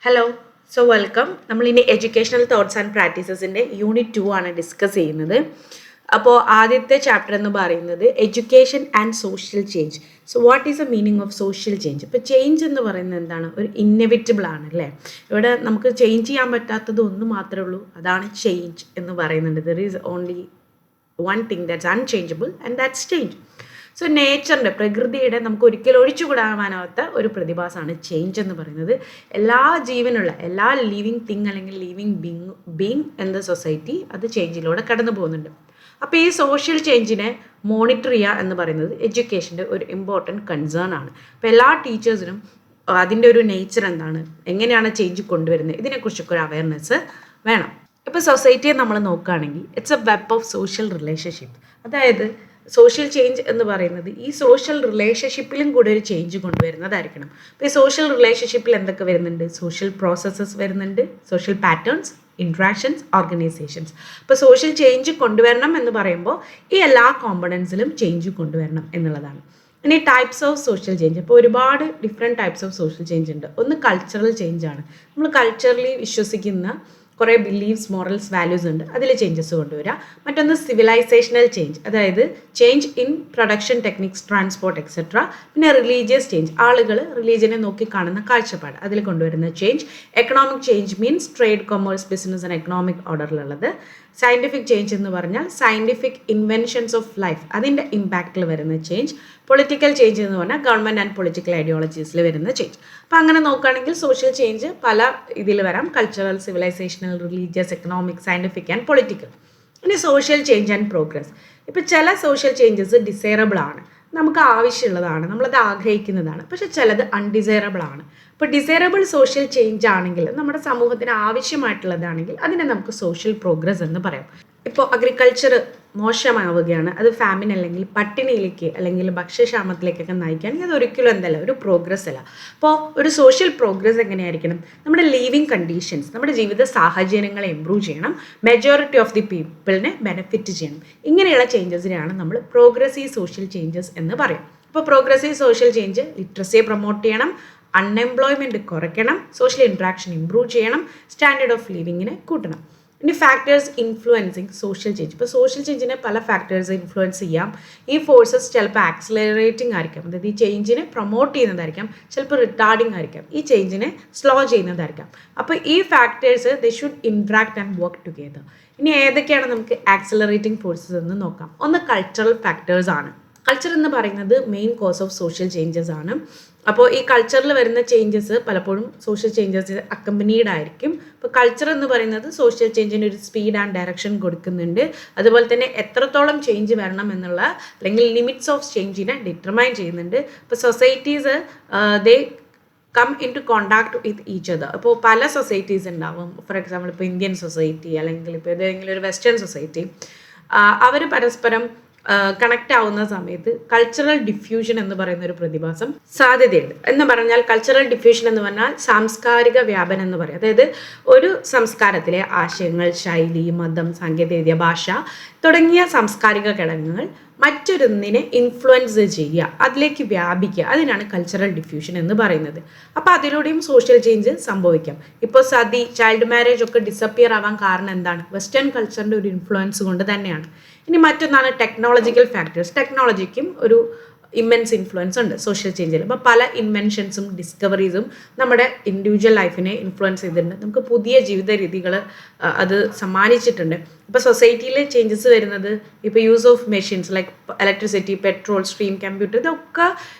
Hello, so welcome. നമ്മൾ ഇനി educational thoughts and പ്രാക്ടീസസിൻ്റെ unit 2 ആണ് ഡിസ്കസ് ചെയ്യുന്നത്. അപ്പോൾ ആദ്യത്തെ ചാപ്റ്റർ എന്ന് പറയുന്നത് education and social change. So what is the meaning of social change? ഇപ്പോൾ ചേഞ്ച് എന്ന് പറയുന്നത് എന്താണ്? ഒരു ഇന്നെവിറ്റബിൾ ആണ് അല്ലേ? ഇവിടെ നമുക്ക് ചേഞ്ച് ചെയ്യാൻ പറ്റാത്തത് ഒന്ന് മാത്രമേ ഉള്ളൂ, അതാണ് ചേഞ്ച് എന്ന് പറയുന്നുണ്ട്. There is only one thing that's unchangeable and that's change. So നേച്ചറിൻ്റെ, പ്രകൃതിയുടെ നമുക്ക് ഒരിക്കലും ഒഴിച്ചുകൂടാനാവാത്ത ഒരു പ്രതിഭാസമാണ് ചേഞ്ച് എന്ന് പറയുന്നത്. എല്ലാ ജീവനുള്ള എല്ലാ ലിവിങ് തിങ് അല്ലെങ്കിൽ ലിവിങ് ബീങ് എന്ന സൊസൈറ്റി അത് ചേഞ്ചിലൂടെ കടന്നു പോകുന്നുണ്ട്. അപ്പോൾ ഈ സോഷ്യൽ ചേഞ്ചിനെ മോണിറ്റർ ചെയ്യുക എന്ന് പറയുന്നത് എഡ്യൂക്കേഷൻ്റെ ഒരു ഇമ്പോർട്ടൻറ്റ് കൺസേൺ ആണ്. അപ്പോൾ എല്ലാ ടീച്ചേഴ്സിനും അതിൻ്റെ ഒരു നേച്ചർ എന്താണ്, എങ്ങനെയാണ് ചേഞ്ച് കൊണ്ടുവരുന്നത്, ഇതിനെക്കുറിച്ചൊക്കെ ഒരു അവയർനെസ് വേണം. ഇപ്പോൾ സൊസൈറ്റിയെ നമ്മൾ നോക്കുകയാണെങ്കിൽ it's A web of social relationship. അതായത് സോഷ്യൽ ചേഞ്ച് എന്ന് പറയുന്നത് ഈ സോഷ്യൽ റിലേഷൻഷിപ്പിലും കൂടെ ഒരു ചേഞ്ച് കൊണ്ടുവരുന്നതായിരിക്കണം. അപ്പോൾ ഈ സോഷ്യൽ റിലേഷൻഷിപ്പിൽ എന്തൊക്കെ വരുന്നുണ്ട്? സോഷ്യൽ പ്രോസസ്സസ് വരുന്നുണ്ട്, സോഷ്യൽ പാറ്റേൺസ്, ഇൻട്രാക്ഷൻസ്, ഓർഗനൈസേഷൻസ്. അപ്പോൾ സോഷ്യൽ ചേഞ്ച് കൊണ്ടുവരണം എന്ന് പറയുമ്പോൾ ഈ എല്ലാ കോമ്പണൻസിലും ചേഞ്ച് കൊണ്ടുവരണം എന്നുള്ളതാണ്. ഇനി ടൈപ്സ് ഓഫ് സോഷ്യൽ ചേഞ്ച്. അപ്പോൾ ഒരുപാട് different types of social change ഉണ്ട്. ഒന്ന് കൾച്ചറൽ ചേഞ്ച് ആണ്. നമ്മൾ കൾച്ചറലി വിശ്വസിക്കുന്ന കുറേ ബിലീവ്സ്, മോറൽസ്, വാല്യൂസ് ഉണ്ട്, അതിൽ ചേഞ്ചസ് കൊണ്ടുവരിക. മറ്റൊന്ന് സിവിലൈസേഷണൽ ചേഞ്ച്, അതായത് change in production techniques, transport etcetera. പിന്നെ റിലീജിയസ് ചേഞ്ച്, ആളുകൾ റിലീജിയനെ നോക്കി കാണുന്ന കാഴ്ചപ്പാട്, അതിൽ കൊണ്ടുവരുന്ന change. Economic change means trade, commerce, business and economic ഓർഡറിലുള്ളത്. സയൻറ്റിഫിക് ചേഞ്ച് എന്ന് പറഞ്ഞാൽ സയൻറ്റിഫിക് ഇൻവെൻഷൻസ് ഓഫ് ലൈഫ്, അതിൻ്റെ ഇമ്പാക്റ്റിൽ വരുന്ന ചേഞ്ച്. പൊളിറ്റിക്കൽ ചേഞ്ച് എന്ന് പറഞ്ഞാൽ ഗവൺമെൻറ് ആൻഡ് പൊളിറ്റിക്കൽ ഐഡിയോളജീസിൽ വരുന്ന ചേഞ്ച്. അപ്പോൾ അങ്ങനെ നോക്കുകയാണെങ്കിൽ സോഷ്യൽ ചേഞ്ച് പല ഇതിൽ വരാം: cultural, civilisational, religious, economic, scientific and political. ഇനി സോഷ്യൽ ചേഞ്ച് ആൻഡ് പ്രോഗ്രസ്. ഇപ്പോൾ ചില സോഷ്യൽ ചേഞ്ചസ് ഡിസൈറബിൾ ആണ്, നമുക്ക് ആവശ്യമുള്ളതാണ്, നമ്മളത് ആഗ്രഹിക്കുന്നതാണ്. പക്ഷെ ചിലത് അൺഡിസൈറബിൾ ആണ്. ഇപ്പോൾ ഡിസൈറബിൾ സോഷ്യൽ ചേഞ്ച് ആണെങ്കിൽ, നമ്മുടെ സമൂഹത്തിന് ആവശ്യമായിട്ടുള്ളതാണെങ്കിൽ അതിനെ നമുക്ക് സോഷ്യൽ പ്രോഗ്രസ് എന്ന് പറയാം. ഇപ്പോൾ അഗ്രികൾച്ചർ മോശമാവുകയാണ്, അത് ഫാമിൻ അല്ലെങ്കിൽ പട്ടിണിയിലേക്ക് അല്ലെങ്കിൽ ഭക്ഷ്യക്ഷാമത്തിലേക്കൊക്കെ നയിക്കുകയാണെങ്കിൽ അത് ഒരിക്കലും എന്തല്ല, ഒരു പ്രോഗ്രസ് അല്ല. അപ്പോൾ ഒരു സോഷ്യൽ പ്രോഗ്രസ് എങ്ങനെയായിരിക്കണം? നമ്മുടെ ലിവിങ് കണ്ടീഷൻസ്, നമ്മുടെ ജീവിത സാഹചര്യങ്ങളെ ഇമ്പ്രൂവ് ചെയ്യണം, മെജോറിറ്റി ഓഫ് ദി പീപ്പിളിനെ ബെനിഫിറ്റ് ചെയ്യണം. ഇങ്ങനെയുള്ള ചേഞ്ചസിനെയാണ് നമ്മൾ പ്രോഗ്രസീവ് സോഷ്യൽ ചേഞ്ചസ് എന്ന് പറയും. അപ്പോൾ പ്രോഗ്രസീവ് സോഷ്യൽ ചേഞ്ച് ലിറ്ററസിയെ പ്രൊമോട്ട് ചെയ്യണം, അൺഎംപ്ലോയ്മെൻറ്റ് കുറയ്ക്കണം, സോഷ്യൽ ഇൻട്രാക്ഷൻ ഇമ്പ്രൂവ് ചെയ്യണം, സ്റ്റാൻഡേർഡ് ഓഫ് ലിവിങ്ങിനെ കൂട്ടണം. ഇനി ഫാക്ടേഴ്സ് ഇൻഫ്ലുവൻസിങ് സോഷ്യൽ ചേഞ്ച്. ഇപ്പോൾ സോഷ്യൽ ചേഞ്ചിനെ പല ഫാക്ടേഴ്സ് ഇൻഫ്ലുവൻസ് ചെയ്യാം. ഈ ഫോഴ്സസ് ചിലപ്പോൾ ആക്സിലറേറ്റിംഗ് ആയിരിക്കാം, അതായത് ഈ ചേഞ്ചിനെ പ്രൊമോട്ട് ചെയ്യുന്നതായിരിക്കാം, ചിലപ്പോൾ റിട്ടാർഡിങ് ആയിരിക്കാം, ഈ ചേഞ്ചിനെ സ്ലോ ചെയ്യുന്നതായിരിക്കാം. അപ്പോൾ ഈ factors they should interact and work together. ഇനി ഏതൊക്കെയാണ് നമുക്ക് ആക്സിലറേറ്റിംഗ് ഫോഴ്സസ് എന്ന് നോക്കാം. ഒന്ന് കൾച്ചറൽ ഫാക്ടേഴ്സ് ആണ്. കൾച്ചർ എന്ന് പറയുന്നത് main cause of social changes ആണ്. അപ്പോൾ ഈ കൾച്ചറിൽ വരുന്ന ചേഞ്ചസ് പലപ്പോഴും സോഷ്യൽ ചേഞ്ചസ് അക്കമ്പനീഡ് ആയിരിക്കും. ഇപ്പോൾ കൾച്ചർ എന്ന് പറയുന്നത് സോഷ്യൽ ചേഞ്ചിന് ഒരു സ്പീഡ് ആൻഡ് ഡയറക്ഷൻ കൊടുക്കുന്നുണ്ട്. അതുപോലെ തന്നെ എത്രത്തോളം ചേഞ്ച് വരണം എന്നുള്ള അല്ലെങ്കിൽ ലിമിറ്റ്സ് ഓഫ് ചേഞ്ചിനെ ഡിറ്റർമൈൻ ചെയ്യുന്നുണ്ട്. ഇപ്പോൾ societies they come into contact with each other. അപ്പോൾ പല സൊസൈറ്റീസ് ഉണ്ടാവും. ഫോർ എക്സാമ്പിൾ ഇപ്പോൾ ഇന്ത്യൻ സൊസൈറ്റി അല്ലെങ്കിൽ ഇപ്പോൾ ഏതെങ്കിലും ഒരു വെസ്റ്റേൺ സൊസൈറ്റി, അവർ പരസ്പരം കണക്റ്റ് ആവുന്ന സമയത്ത് കൾച്ചറൽ ഡിഫ്യൂഷൻ എന്ന് പറയുന്ന ഒരു പ്രതിഭാസം സാധ്യതയുണ്ട്. എന്ന് പറഞ്ഞാൽ കൾച്ചറൽ ഡിഫ്യൂഷൻ എന്ന് പറഞ്ഞാൽ സാംസ്കാരിക വ്യാപനം എന്ന് പറയും. അതായത് ഒരു സംസ്കാരത്തിലെ ആശയങ്ങൾ, ശൈലി, മതം, സാങ്കേതികവിദ്യ, ഭാഷ തുടങ്ങിയ സാംസ്കാരിക ഘടകങ്ങൾ മറ്റൊരുന്നിനെ ഇൻഫ്ലുവൻസ് ചെയ്യുക, അതിലേക്ക് വ്യാപിക്കുക, അതിനാണ് കൾച്ചറൽ ഡിഫ്യൂഷൻ എന്ന് പറയുന്നത്. അപ്പോൾ അതിലൂടെയും സോഷ്യൽ ചേഞ്ച് സംഭവിക്കാം. ഇപ്പോൾ സതി, ചൈൽഡ് മാരേജ് ഒക്കെ ഡിസപ്പിയർ ആവാൻ കാരണം എന്താണ്? വെസ്റ്റേൺ കൾച്ചറിൻ്റെ ഒരു ഇൻഫ്ലുവൻസ് കൊണ്ട് തന്നെയാണ്. ഇനി മറ്റൊന്നാണ് ടെക്നോളജിക്കൽ ഫാക്ടേഴ്സ്. ടെക്നോളജിക്കും ഒരു ഇമ്മൻസ് ഇൻഫ്ലുവൻസ് ഉണ്ട് സോഷ്യൽ ചേഞ്ചിൽ. അപ്പോൾ പല ഇൻവെൻഷൻസും ഡിസ്കവറീസും നമ്മുടെ ഇൻഡിവിജ്വൽ ലൈഫിനെ ഇൻഫ്ലുവൻസ് ചെയ്തിട്ടുണ്ട്, നമുക്ക് പുതിയ ജീവിത രീതികൾ അത് സമ്മാനിച്ചിട്ടുണ്ട്. ഇപ്പോൾ സൊസൈറ്റിയിൽ ചേഞ്ചസ് വരുന്നത് ഇപ്പോൾ use of machines like electricity, petrol, stream, computer, ഇതൊക്കെ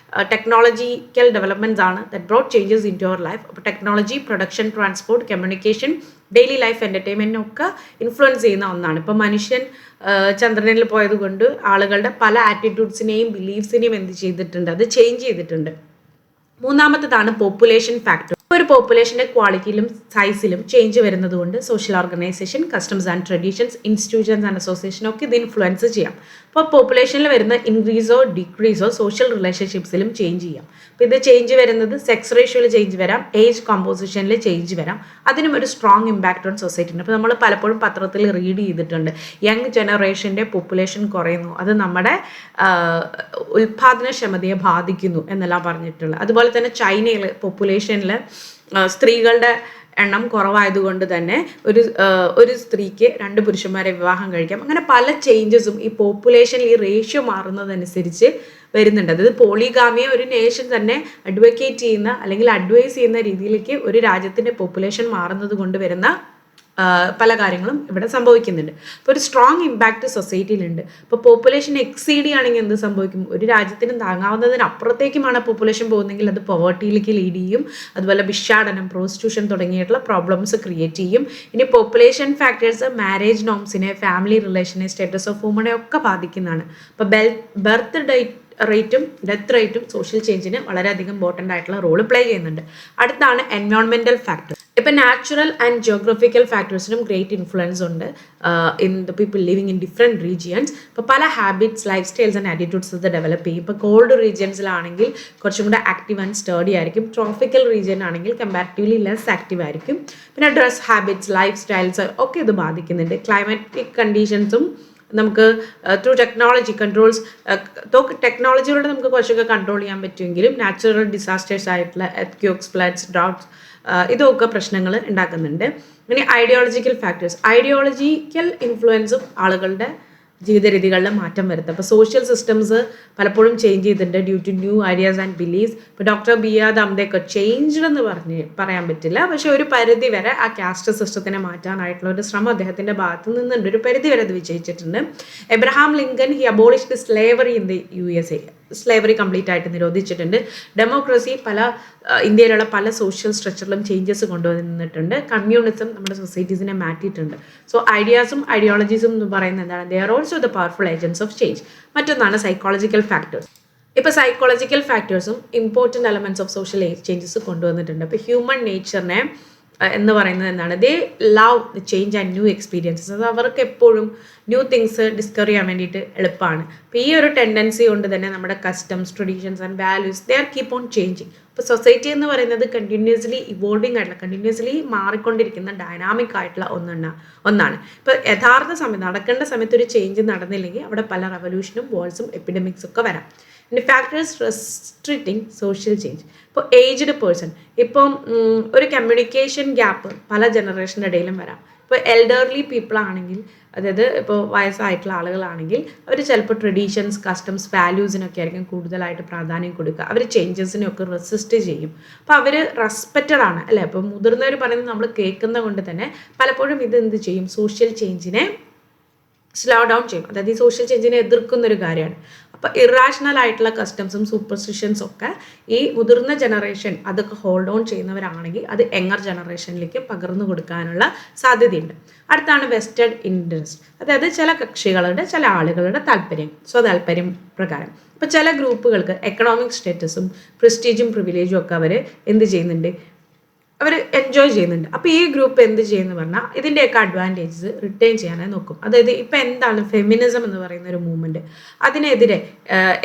ടെക്നോളജിക്കൽ ഡെവലപ്മെൻറ്റ്സ് ആണ് that brought changes in to our life. അപ്പോൾ technology, production, transport, communication, daily life എൻ്റർടൈൻമെൻറ്റിനൊക്കെ ഇൻഫ്ലുവൻസ് ചെയ്യുന്ന ഒന്നാണ്. ഇപ്പോൾ മനുഷ്യൻ ചന്ദ്രനിൽ പോയതുകൊണ്ട് ആളുകളുടെ പല ആറ്റിറ്റ്യൂഡ്സിനെയും ബിലീഫ്സിനെയും എന്ത് ചെയ്തിട്ടുണ്ട്, അത് ചേഞ്ച് ചെയ്തിട്ടുണ്ട്. മൂന്നാമത്തേതാണ് പോപ്പുലേഷൻ ഫാക്ടർ. ഒരു പോപ്പുലേഷൻ്റെ ക്വാളിറ്റിയിലും സൈസിലും ചേഞ്ച് വരുന്നത് കൊണ്ട് social organization, customs and traditions, institutions and അസോസിയേഷനൊക്കെ ഇത് ഇൻഫ്ലുവൻസ് ചെയ്യാം. അപ്പോൾ പോപ്പുലേഷനിൽ വരുന്ന ഇൻക്രീസോ ഡിക്രീസോ സോഷ്യൽ റിലേഷൻഷിപ്സിലും ചേഞ്ച് ചെയ്യാം. അപ്പോൾ ഇത് ചേഞ്ച് വരുന്നത് സെക്സ് റേഷ്യോയിൽ ചേഞ്ച് വരാം, ഏജ് കോമ്പോസിഷനിൽ ചേഞ്ച് വരാം, അതിനും ഒരു സ്ട്രോങ് ഇമ്പാക്റ്റ് ഓൺ സൊസൈറ്റി ഉണ്ട്. അപ്പോൾ നമ്മൾ പലപ്പോഴും പത്രത്തിൽ റീഡ് ചെയ്തിട്ടുണ്ട്, യങ് ജനറേഷൻ്റെ പോപ്പുലേഷൻ കുറയുന്നു, അത് നമ്മുടെ ഉൽപാദനക്ഷമതയെ ബാധിക്കുന്നു എന്നെല്ലാം പറഞ്ഞിട്ടുള്ളത്. അതുപോലെ തന്നെ ചൈനയിൽ പോപ്പുലേഷനിൽ സ്ത്രീകളുടെ എണ്ണം കുറവായതുകൊണ്ട് തന്നെ ഒരു സ്ത്രീക്ക് 2 പുരുഷന്മാരെ വിവാഹം കഴിക്കാം. അങ്ങനെ പല ചേഞ്ചസും ഈ പോപ്പുലേഷനിൽ ഈ റേഷ്യോ മാറുന്നതനുസരിച്ച് വരുന്നുണ്ട്. അതായത് പോളിഗാമിയെ ഒരു നേഷൻ തന്നെ അഡ്വക്കേറ്റ് ചെയ്യുന്ന അല്ലെങ്കിൽ അഡ്വൈസ് ചെയ്യുന്ന രീതിയിലേക്ക് ഒരു രാജ്യത്തിൻ്റെ പോപ്പുലേഷൻ മാറുന്നത് കൊണ്ട് വരുന്ന പല കാര്യങ്ങളും ഇവിടെ സംഭവിക്കുന്നുണ്ട്. അപ്പോൾ ഒരു സ്ട്രോങ് ഇമ്പാക്റ്റ് സൊസൈറ്റിയിലുണ്ട്. ഇപ്പോൾ പോപ്പുലേഷൻ എക്സീഡ് ചെയ്യുകയാണെങ്കിൽ എന്ത് സംഭവിക്കും? ഒരു രാജ്യത്തിന് താങ്ങാവുന്നതിനപ്പുറത്തേക്കുമാണ് പോപ്പുലേഷൻ പോകുന്നതെങ്കിൽ അത് പോവർട്ടിയിലേക്ക് ലീഡ് ചെയ്യും. അതുപോലെ ഭിക്ഷാടനം, പ്രോസ്റ്റിറ്റ്യൂഷൻ തുടങ്ങിയിട്ടുള്ള പ്രോബ്ലംസ് ക്രിയേറ്റ് ചെയ്യും. ഇനി പോപ്പുലേഷൻ ഫാക്ടേഴ്സ് മാരേജ് നോംസിനെ, ഫാമിലി റിലേഷനെ, സ്റ്റാറ്റസ് ഓഫ് വുമനെ ഒക്കെ ബാധിക്കുന്നതാണ്. അപ്പോൾ ബർത്ത് റേറ്റും ഡെത്ത് റേറ്റും സോഷ്യൽ ചേഞ്ചിന് വളരെയധികം ഇമ്പോർട്ടൻ്റ് ആയിട്ടുള്ള റോൾ പ്ലേ ചെയ്യുന്നുണ്ട്. അടുത്താണ് എൻവയോൺമെൻറ്റൽ ഫാക്ടർ. ഇപ്പം നാച്ചുറൽ ആൻഡ് ജിയോഗ്രഫിക്കൽ ഫാക്ടേഴ്സിനും ഗ്രേറ്റ് ഇൻഫ്ലുവൻസ് ഉണ്ട് in the people living in different regions. ഇപ്പോൾ പല habits, life styles and attitudes ഇത് ഡെവലപ്പ് ചെയ്യും. ഇപ്പോൾ കോൾഡ് റീജിയൻസിലാണെങ്കിൽ കുറച്ചും കൂടെ ആക്റ്റീവ് ആൻഡ് സ്റ്റേഡി ആയിരിക്കും. ട്രോപ്പിക്കൽ റീജിയൻ ആണെങ്കിൽ കമ്പാരിറ്റീവ്ലി ലെസ് ആക്റ്റീവ് ആയിരിക്കും. പിന്നെ ഡ്രസ് ഹാബിറ്റ്സ്, ലൈഫ് സ്റ്റൈൽസ് ഒക്കെ ഇത് ബാധിക്കുന്നുണ്ട്. ക്ലൈമാറ്റിക് കണ്ടീഷൻസും നമുക്ക് ത്രൂ ടെക്നോളജിയിലൂടെ നമുക്ക് കുറച്ചൊക്കെ കൺട്രോൾ ചെയ്യാൻ പറ്റുമെങ്കിലും നാച്ചുറൽ ഡിസാസ്റ്റേഴ്സ് ആയിട്ടുള്ള എർത്ത്ക്വേക്സ്, ഫ്ലഡ്സ്, ഡ്രൗട്ട്സ് ഇതൊക്കെ പ്രശ്നങ്ങൾ ഉണ്ടാക്കുന്നുണ്ട്. ഇനി ഐഡിയോളജിക്കൽ ഫാക്ടേഴ്സ്, ഐഡിയോളജിക്കൽ ഇൻഫ്ലുവൻസും ആളുകളുടെ ജീവിത രീതികളിൽ മാറ്റം വരുത്തും. അപ്പോൾ സോഷ്യൽ സിസ്റ്റംസ് പലപ്പോഴും ചേഞ്ച് ചെയ്തിട്ടുണ്ട് due to new ideas and beliefs. ഇപ്പോൾ ഡോക്ടർ B.R. അംബേദ്കർ ചേഞ്ച്ഡ് എന്ന് പറയാൻ പറ്റില്ല, പക്ഷെ ഒരു പരിധി വരെ ആ കാസ്റ്റ് സിസ്റ്റത്തിനെ മാറ്റാനായിട്ടുള്ള ഒരു ശ്രമം അദ്ദേഹത്തിൻ്റെ ഭാഗത്ത് നിന്നുണ്ട്. ഒരു പരിധി വരെ അത് വിജയിച്ചിട്ടുണ്ട്. Abraham Lincoln he abolished slavery in the USA. Slavery complete ആയിട്ട് നിരോധിച്ചിട്ടുണ്ട്. ഡെമോക്രസി ഇന്ത്യയിലുള്ള പല സോഷ്യൽ സ്ട്രക്ചറിലും ചേഞ്ചസ് കൊണ്ടുവന്നിട്ടുണ്ട്. കമ്മ്യൂണിസം നമ്മുടെ സൊസൈറ്റീസിനെ മാറ്റിയിട്ടുണ്ട്. സോ ഐഡിയാസും ഐഡിയോളജീസും എന്ന് പറയുന്നത് എന്താണ്? They are also the powerful agents of change. മറ്റൊന്നാണ് സൈക്കോളജിക്കൽ ഫാക്ടേഴ്സ്. ഇപ്പോൾ സൈക്കോളജിക്കൽ ഫാക്ടേഴ്സും important elements of social changes കൊണ്ടുവന്നിട്ടുണ്ട്. ഇപ്പോൾ ഹ്യൂമൻ നേച്ചറിനെ എന്ന് പറയുന്നത് എന്താണ്? They love the change and new experiences. അത് അവർക്ക് എപ്പോഴും ന്യൂ തിങ്സ് ഡിസ്കവർ ചെയ്യാൻ വേണ്ടിയിട്ട് എളുപ്പമാണ്. അപ്പോൾ ഈ ഒരു ടെൻഡൻസി കൊണ്ട് തന്നെ നമ്മുടെ customs, traditions and values they are keep on changing. ഇപ്പോൾ സൊസൈറ്റി എന്ന് പറയുന്നത് കണ്ടിന്യൂസ്ലി ഇവോൾവിംഗ് ആയിട്ടുള്ള, കണ്ടിന്യൂസ്ലി മാറിക്കൊണ്ടിരിക്കുന്ന ഡൈനാമിക് ആയിട്ടുള്ള ഒന്നാണ്. ഇപ്പോൾ യഥാർത്ഥ സമയത്ത് നടക്കേണ്ട സമയത്ത് ഒരു ചേഞ്ച് നടന്നില്ലെങ്കിൽ അവിടെ പല റെവല്യൂഷനും, വാൾസും, എപ്പിഡമിക്സ് ഒക്കെ വരാം. ഇനി ഫാക്ടേഴ്സ് റെസ്ട്രിക്റ്റിംഗ് സോഷ്യൽ ചേഞ്ച്. ഇപ്പോൾ ഏജ്ഡ് പേഴ്സൺ, ഇപ്പം ഒരു കമ്മ്യൂണിക്കേഷൻ ഗ്യാപ്പ് പല ജനറേഷൻ്റെ ഇടയിലും വരാം. ഇപ്പോൾ എൽഡർലി പീപ്പിൾ ആണെങ്കിൽ, അതായത് ഇപ്പോൾ വയസ്സായിട്ടുള്ള ആളുകളാണെങ്കിൽ അവർ ചിലപ്പോൾ ട്രഡീഷൻസ്, കസ്റ്റംസ്, വാല്യൂസിനൊക്കെ ആയിരിക്കും കൂടുതലായിട്ട് പ്രാധാന്യം കൊടുക്കുക. അവർ ചേഞ്ചസിനെയൊക്കെ റെസിസ്റ്റ് ചെയ്യും. അപ്പോൾ അവർ റെസ്പെക്റ്റഡ് ആണ് അല്ലേ? അപ്പോൾ മുതിർന്നവർ പറയുന്നത് നമ്മൾ കേൾക്കുന്നത് കൊണ്ട് തന്നെ പലപ്പോഴും ഇത് എന്ത് ചെയ്യും? സോഷ്യൽ ചേഞ്ചിനെ സ്ലോ ഡൗൺ ചെയ്യും. അതായത് ഈ സോഷ്യൽ ചേഞ്ചിനെ എതിർക്കുന്നൊരു കാര്യമാണ്. അപ്പോൾ ഇറാഷണൽ ആയിട്ടുള്ള കസ്റ്റംസും സൂപ്പർസ്റ്റിഷൻസും ഒക്കെ ഈ മുതിർന്ന ജനറേഷൻ അതൊക്കെ ഹോൾഡ് ഓൺ ചെയ്യുന്നവരാണെങ്കിൽ അത് യങ്ങർ ജനറേഷനിലേക്ക് പകർന്നു കൊടുക്കാനുള്ള സാധ്യതയുണ്ട്. അടുത്താണ് വെസ്റ്റഡ് ഇൻട്രസ്റ്റ്. അതായത് ചില കക്ഷികളുടെ, ചില ആളുകളുടെ സ്വതാല്പര്യം പ്രകാരം. ഇപ്പോൾ ചില ഗ്രൂപ്പുകൾക്ക് എക്കണോമിക് സ്റ്റാറ്റസും പ്രസ്റ്റീജും പ്രിവിലേജും ഒക്കെ അവർ എന്ത് ചെയ്യുന്നുണ്ട്? അവർ എൻജോയ് ചെയ്യുന്നുണ്ട്. അപ്പോൾ ഈ ഗ്രൂപ്പ് എന്ത് ചെയ്യുമെന്ന് പറഞ്ഞാൽ ഇതിൻ്റെയൊക്കെ അഡ്വാൻറ്റേജസ് റിട്ടേൺ ചെയ്യാനായി നോക്കും. അതായത് ഇപ്പം എന്താണ് ഫെമിനിസം എന്ന് പറയുന്ന ഒരു മൂവ്മെൻറ്റ്, അതിനെതിരെ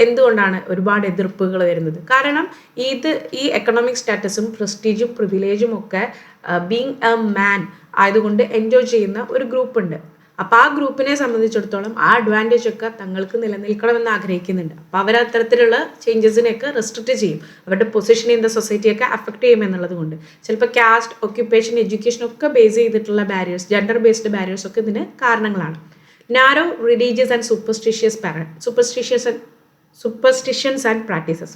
എന്തുകൊണ്ടാണ് ഒരുപാട് എതിർപ്പുകൾ വരുന്നത്? കാരണം ഈ എക്കണോമിക് സ്റ്റാറ്റസും പ്രസ്റ്റീജും പ്രിവിലേജും ഒക്കെ ബീങ് എ മാൻ ആയതുകൊണ്ട് എൻജോയ് ചെയ്യുന്ന ഒരു ഗ്രൂപ്പുണ്ട്. അപ്പോൾ ആ ഗ്രൂപ്പിനെ സംബന്ധിച്ചിടത്തോളം ആ അഡ്വാൻറ്റേജ് ഒക്കെ തങ്ങൾക്ക് നിലനിൽക്കണമെന്ന് ആഗ്രഹിക്കുന്നുണ്ട്. അപ്പോൾ അവർ അത്തരത്തിലുള്ള ചേഞ്ചസിനെയൊക്കെ റെസ്ട്രിക്റ്റ് ചെയ്യും. അവരുടെ പൊസിഷൻ ഇൻ ദ സൊസൈറ്റിയൊക്കെ അഫക്റ്റ് ചെയ്യുമെന്നുള്ളത് കൊണ്ട് ചിലപ്പോൾ കാസ്റ്റ്, ഒക്യുപ്പേഷൻ, എഡ്യൂക്കേഷൻ ഒക്കെ ബേസ് ചെയ്തിട്ടുള്ള ബാരിയേഴ്സ്, ജെൻഡർ ബേസ്ഡ് ബാരിയേഴ്സ് ഒക്കെ ഇതിന് കാരണങ്ങളാണ്. Narrow religious and superstitions and practices.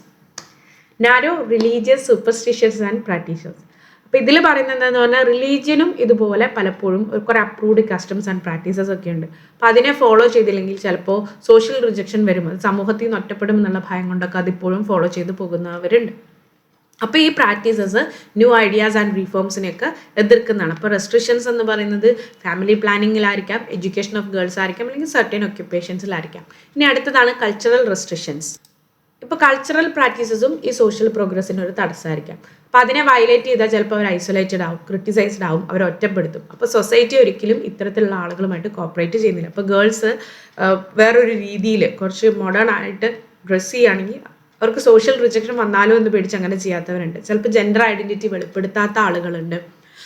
Narrow religious superstitions and practices. അപ്പോൾ ഇതിൽ പറയുന്നത് എന്താണെന്ന് പറഞ്ഞാൽ റിലീജിയനും ഇതുപോലെ പലപ്പോഴും കുറേ അപ്രൂവ്ഡ് കസ്റ്റംസ് ആൻഡ് പ്രാക്ടീസസ് ഒക്കെ ഉണ്ട്. അപ്പോൾ അതിനെ ഫോളോ ചെയ്തില്ലെങ്കിൽ ചിലപ്പോൾ സോഷ്യൽ റിജക്ഷൻ വരും, അത് സമൂഹത്തിൽ നിന്ന് ഒറ്റപ്പെടും എന്നുള്ള ഭയം കൊണ്ടൊക്കെ അതിപ്പോഴും ഫോളോ ചെയ്ത് പോകുന്നവരുണ്ട്. അപ്പോൾ ഈ പ്രാക്ടീസസ് ന്യൂ ഐഡിയാസ് ആൻഡ് റീഫോംസിനെയൊക്കെ എതിർക്കുന്നതാണ്. അപ്പോൾ റെസ്ട്രിക്ഷൻസ് എന്ന് പറയുന്നത് ഫാമിലി പ്ലാനിങ്ങിലായിരിക്കാം, എഡ്യൂക്കേഷൻ ഓഫ് ഗേൾസ് ആയിരിക്കാം, അല്ലെങ്കിൽ സർട്ടൻ ഒക്യുപ്പേഷൻസിലായിരിക്കാം. ഇനി അടുത്തതാണ് കൾച്ചറൽ റെസ്ട്രിക്ഷൻസ്. ഇപ്പോൾ കൾച്ചറൽ പ്രാക്ടീസസും ഈ സോഷ്യൽ പ്രോഗ്രസ്സിന് ഒരു തടസ്സമായിരിക്കാം. അപ്പോൾ അതിനെ വയലേറ്റ് ചെയ്താൽ ചിലപ്പോൾ അവർ ഐസൊലേറ്റഡ് ആവും, ക്രിട്ടിസൈസ്ഡ് ആവും, അവർ ഒറ്റപ്പെടുത്തും. അപ്പോൾ സൊസൈറ്റി ഒരിക്കലും ഇത്തരത്തിലുള്ള ആളുകളുമായിട്ട് കോപ്പറേറ്റ് ചെയ്യുന്നില്ല. അപ്പോൾ ഗേൾസ് വേറൊരു രീതിയിൽ കുറച്ച് മോഡേൺ ആയിട്ട് ഡ്രസ്സ് ചെയ്യുകയാണെങ്കിൽ അവർക്ക് സോഷ്യൽ റിജക്ഷൻ വന്നാലും എന്ന് പേടിച്ച് അങ്ങനെ ചെയ്യാത്തവരുണ്ട്. ചിലപ്പോൾ ജെൻഡർ ഐഡൻറ്റിറ്റി വെളിപ്പെടുത്താത്ത ആളുകളുണ്ട്.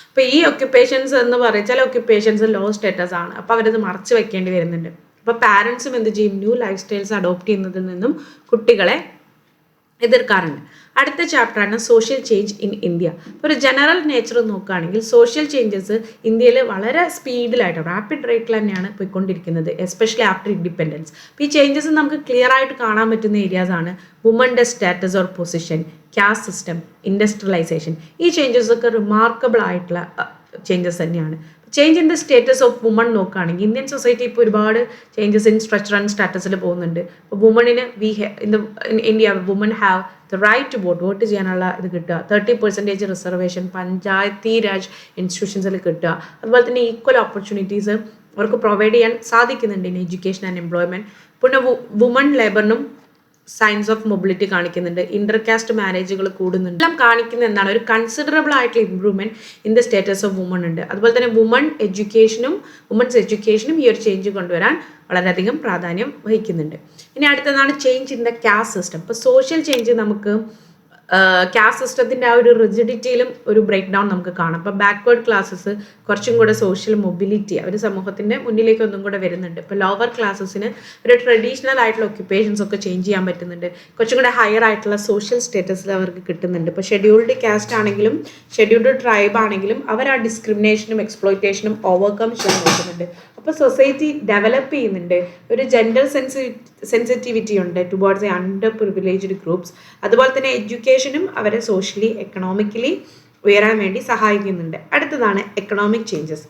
അപ്പോൾ ഈ ഒക്യുപ്പേഷൻസ് എന്ന് പറയും, ചില ഒക്യുപ്പേഷൻസ് ലോ സ്റ്റാറ്റസ് ആണ്, അപ്പോൾ അവരത് മറച്ചു വെക്കേണ്ടി വരുന്നുണ്ട്. അപ്പോൾ പാരൻസും എന്ത് ചെയ്യും? ന്യൂ ലൈഫ് സ്റ്റൈൽസ് അഡോപ്റ്റ് ചെയ്യുന്നതിൽ നിന്നും കുട്ടികളെ എതിർക്കാറുണ്ട്. അടുത്ത ചാപ്റ്ററാണ് സോഷ്യൽ ചേഞ്ച് ഇൻ ഇന്ത്യ. ഒരു ജനറൽ നേച്ചർ നോക്കുകയാണെങ്കിൽ സോഷ്യൽ ചേഞ്ചസ് ഇന്ത്യയിൽ വളരെ സ്പീഡിലായിട്ട് റാപ്പിഡ് റേറ്റിൽ തന്നെയാണ് പോയിക്കൊണ്ടിരിക്കുന്നത്, എസ്പെഷ്യലി ആഫ്റ്റർ ഇൻഡിപെൻഡൻസ്. അപ്പോൾ ഈ ചേഞ്ചസ് നമുക്ക് ക്ലിയർ ആയിട്ട് കാണാൻ പറ്റുന്ന ഏരിയാസ് ആണ് വുമൻ്റെ status or position, caste system, industrialization. ഈ ചേഞ്ചസ് ഒക്കെ റിമാർക്കബിൾ ആയിട്ടുള്ള ചേഞ്ചസ് തന്നെയാണ്. Change in the status of woman നോക്കുകയാണെങ്കിൽ ഇന്ത്യൻ സൊസൈറ്റി ഇപ്പോൾ ഒരുപാട് ചേഞ്ചസ് ഇൻ സ്ട്രക്ചർ ആൻഡ് സ്റ്റാറ്റസിൽ പോകുന്നുണ്ട്. അപ്പോൾ വുമണിന് in India woman have the right to vote ചെയ്യാനുള്ള ഇത് കിട്ടുക, 30% റിസർവേഷൻ പഞ്ചായത്തി രാജ് ഇൻസ്റ്റിറ്റ്യൂഷൻസിൽ കിട്ടുക, അതുപോലെ തന്നെ ഈക്വൽ ഓപ്പർച്യൂണിറ്റീസ് അവർക്ക് പ്രൊവൈഡ് ചെയ്യാൻ സാധിക്കുന്നുണ്ട് ഇൻ എഡ്യൂക്കേഷൻ ആൻഡ് എംപ്ലോയ്മെൻറ്റ്. പിന്നെ വുമൺ ലേബറിനും സയൻസ് ഓഫ് മൊബിലിറ്റി കാണിക്കുന്നുണ്ട്, ഇന്റർകാസ്റ്റ് മാരേജുകൾ കൂടുന്നുണ്ട്. എല്ലാം കാണിക്കുന്ന എന്താണ് ഒരു കൺസിഡറബിൾ ആയിട്ടുള്ള improvement in the status of woman ഉണ്ട്. അതുപോലെ തന്നെ വുമൻസ് എഡ്യൂക്കേഷനും ഈ ഒരു ചേഞ്ച് കൊണ്ടുവരാൻ വളരെയധികം പ്രാധാന്യം വഹിക്കുന്നുണ്ട്. ഇനി അടുത്തതാണ് change in the caste system. ഇപ്പോൾ സോഷ്യൽ ചേഞ്ച് നമുക്ക് കാസ്റ്റ് സിസ്റ്റത്തിൻ്റെ ആ ഒരു റിജിഡിറ്റിയിലും ഒരു ബ്രേക്ക് ഡൗൺ നമുക്ക് കാണാം. അപ്പോൾ ബാക്ക്വേർഡ് ക്ലാസ്സസ് കുറച്ചും കൂടെ സോഷ്യൽ മൊബിലിറ്റി അവർ സമൂഹത്തിൻ്റെ മുന്നിലേക്ക് ഒന്നും കൂടെ വരുന്നുണ്ട്. ഇപ്പോൾ ലോവർ ക്ലാസ്സസിന് ഒരു ട്രഡീഷണൽ ആയിട്ടുള്ള ഒക്യുപ്പേഷൻസ് ഒക്കെ ചേഞ്ച് ചെയ്യാൻ പറ്റുന്നുണ്ട്, കുറച്ചും കൂടെ ഹയർ ആയിട്ടുള്ള സോഷ്യൽ സ്റ്റേറ്റസിൽ അവർക്ക് കിട്ടുന്നുണ്ട്. ഇപ്പോൾ ഷെഡ്യൂൾഡ് കാസ്റ്റ് ആണെങ്കിലും ഷെഡ്യൂൾഡ് ട്രൈബ് ആണെങ്കിലും അവർ ആ ഡിസ്ക്രിമിനേഷനും എക്സ്പ്ലോയിറ്റേഷനും ഓവർകം ചെയ്യാൻ നോക്കുന്നുണ്ട്. അപ്പോൾ സൊസൈറ്റി ഡെവലപ്പ് ചെയ്യുന്നുണ്ട്, ഒരു ജെൻഡർ സെൻസിറ്റിവിറ്റി ഉണ്ട് towards A under privileged groups. അതുപോലെ തന്നെ എഡ്യൂക്കേഷനും അവരെ സോഷ്യലി എക്കണോമിക്കലി ഉയരാൻ വേണ്ടി സഹായിക്കുന്നുണ്ട്. അടുത്തതാണ് എക്കണോമിക് ചേഞ്ചസ്.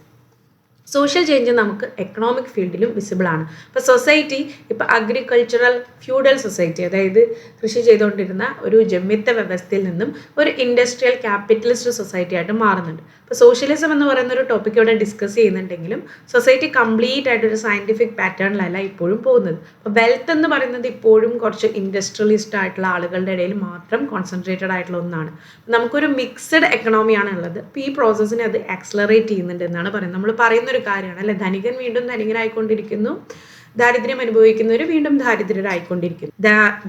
സോഷ്യൽ ചേഞ്ച് നമുക്ക് എക്കണോമിക് ഫീൽഡിലും വിസിബിൾ ആണ്. ഇപ്പോൾ സൊസൈറ്റി ഇപ്പോൾ അഗ്രികൾച്ചറൽ ഫ്യൂഡൽ സൊസൈറ്റി, അതായത് കൃഷി ചെയ്തുകൊണ്ടിരുന്ന ഒരു ജമ്മിത്ത വ്യവസ്ഥയിൽ നിന്നും ഒരു ഇൻഡസ്ട്രിയൽ ക്യാപിറ്റലിസ്റ്റ് സൊസൈറ്റി ആയിട്ട് മാറുന്നുണ്ട്. ഇപ്പോൾ സോഷ്യലിസം എന്ന് പറയുന്ന ഒരു ടോപ്പിക് ഇവിടെ ഡിസ്കസ് ചെയ്യുന്നുണ്ടെങ്കിലും സൊസൈറ്റി കംപ്ലീറ്റ് ആയിട്ട് ഒരു സയൻറ്റിഫിക് പാറ്റേണിലല്ല ഇപ്പോഴും പോകുന്നത്. അപ്പോൾ വെൽത്ത് എന്ന് പറയുന്നത് ഇപ്പോഴും കുറച്ച് ഇൻഡസ്ട്രിയലിസ്റ്റ് ആയിട്ടുള്ള ആളുകളുടെ ഇടയിൽ മാത്രം കോൺസെൻട്രേറ്റഡ് ആയിട്ടുള്ള ഒന്നാണ്. നമുക്കൊരു മിക്സഡ് എക്കണോമിയാണ് ഉള്ളത്. അപ്പോൾ ഈ പ്രോസസ്സിനെ അത് ആക്സലറേറ്റ് ചെയ്യുന്നുണ്ട് എന്നാണ് പറയുന്നത്. നമ്മൾ പറയുന്ന ഒരു കാര്യമാണ് അല്ലെ, ധനികൻ വീണ്ടും ധനികനായിക്കൊണ്ടിരിക്കുന്നു, ദാരിദ്ര്യം അനുഭവിക്കുന്നവർ വീണ്ടും ദാരിദ്ര്യരായിക്കൊണ്ടിരിക്കുന്നു,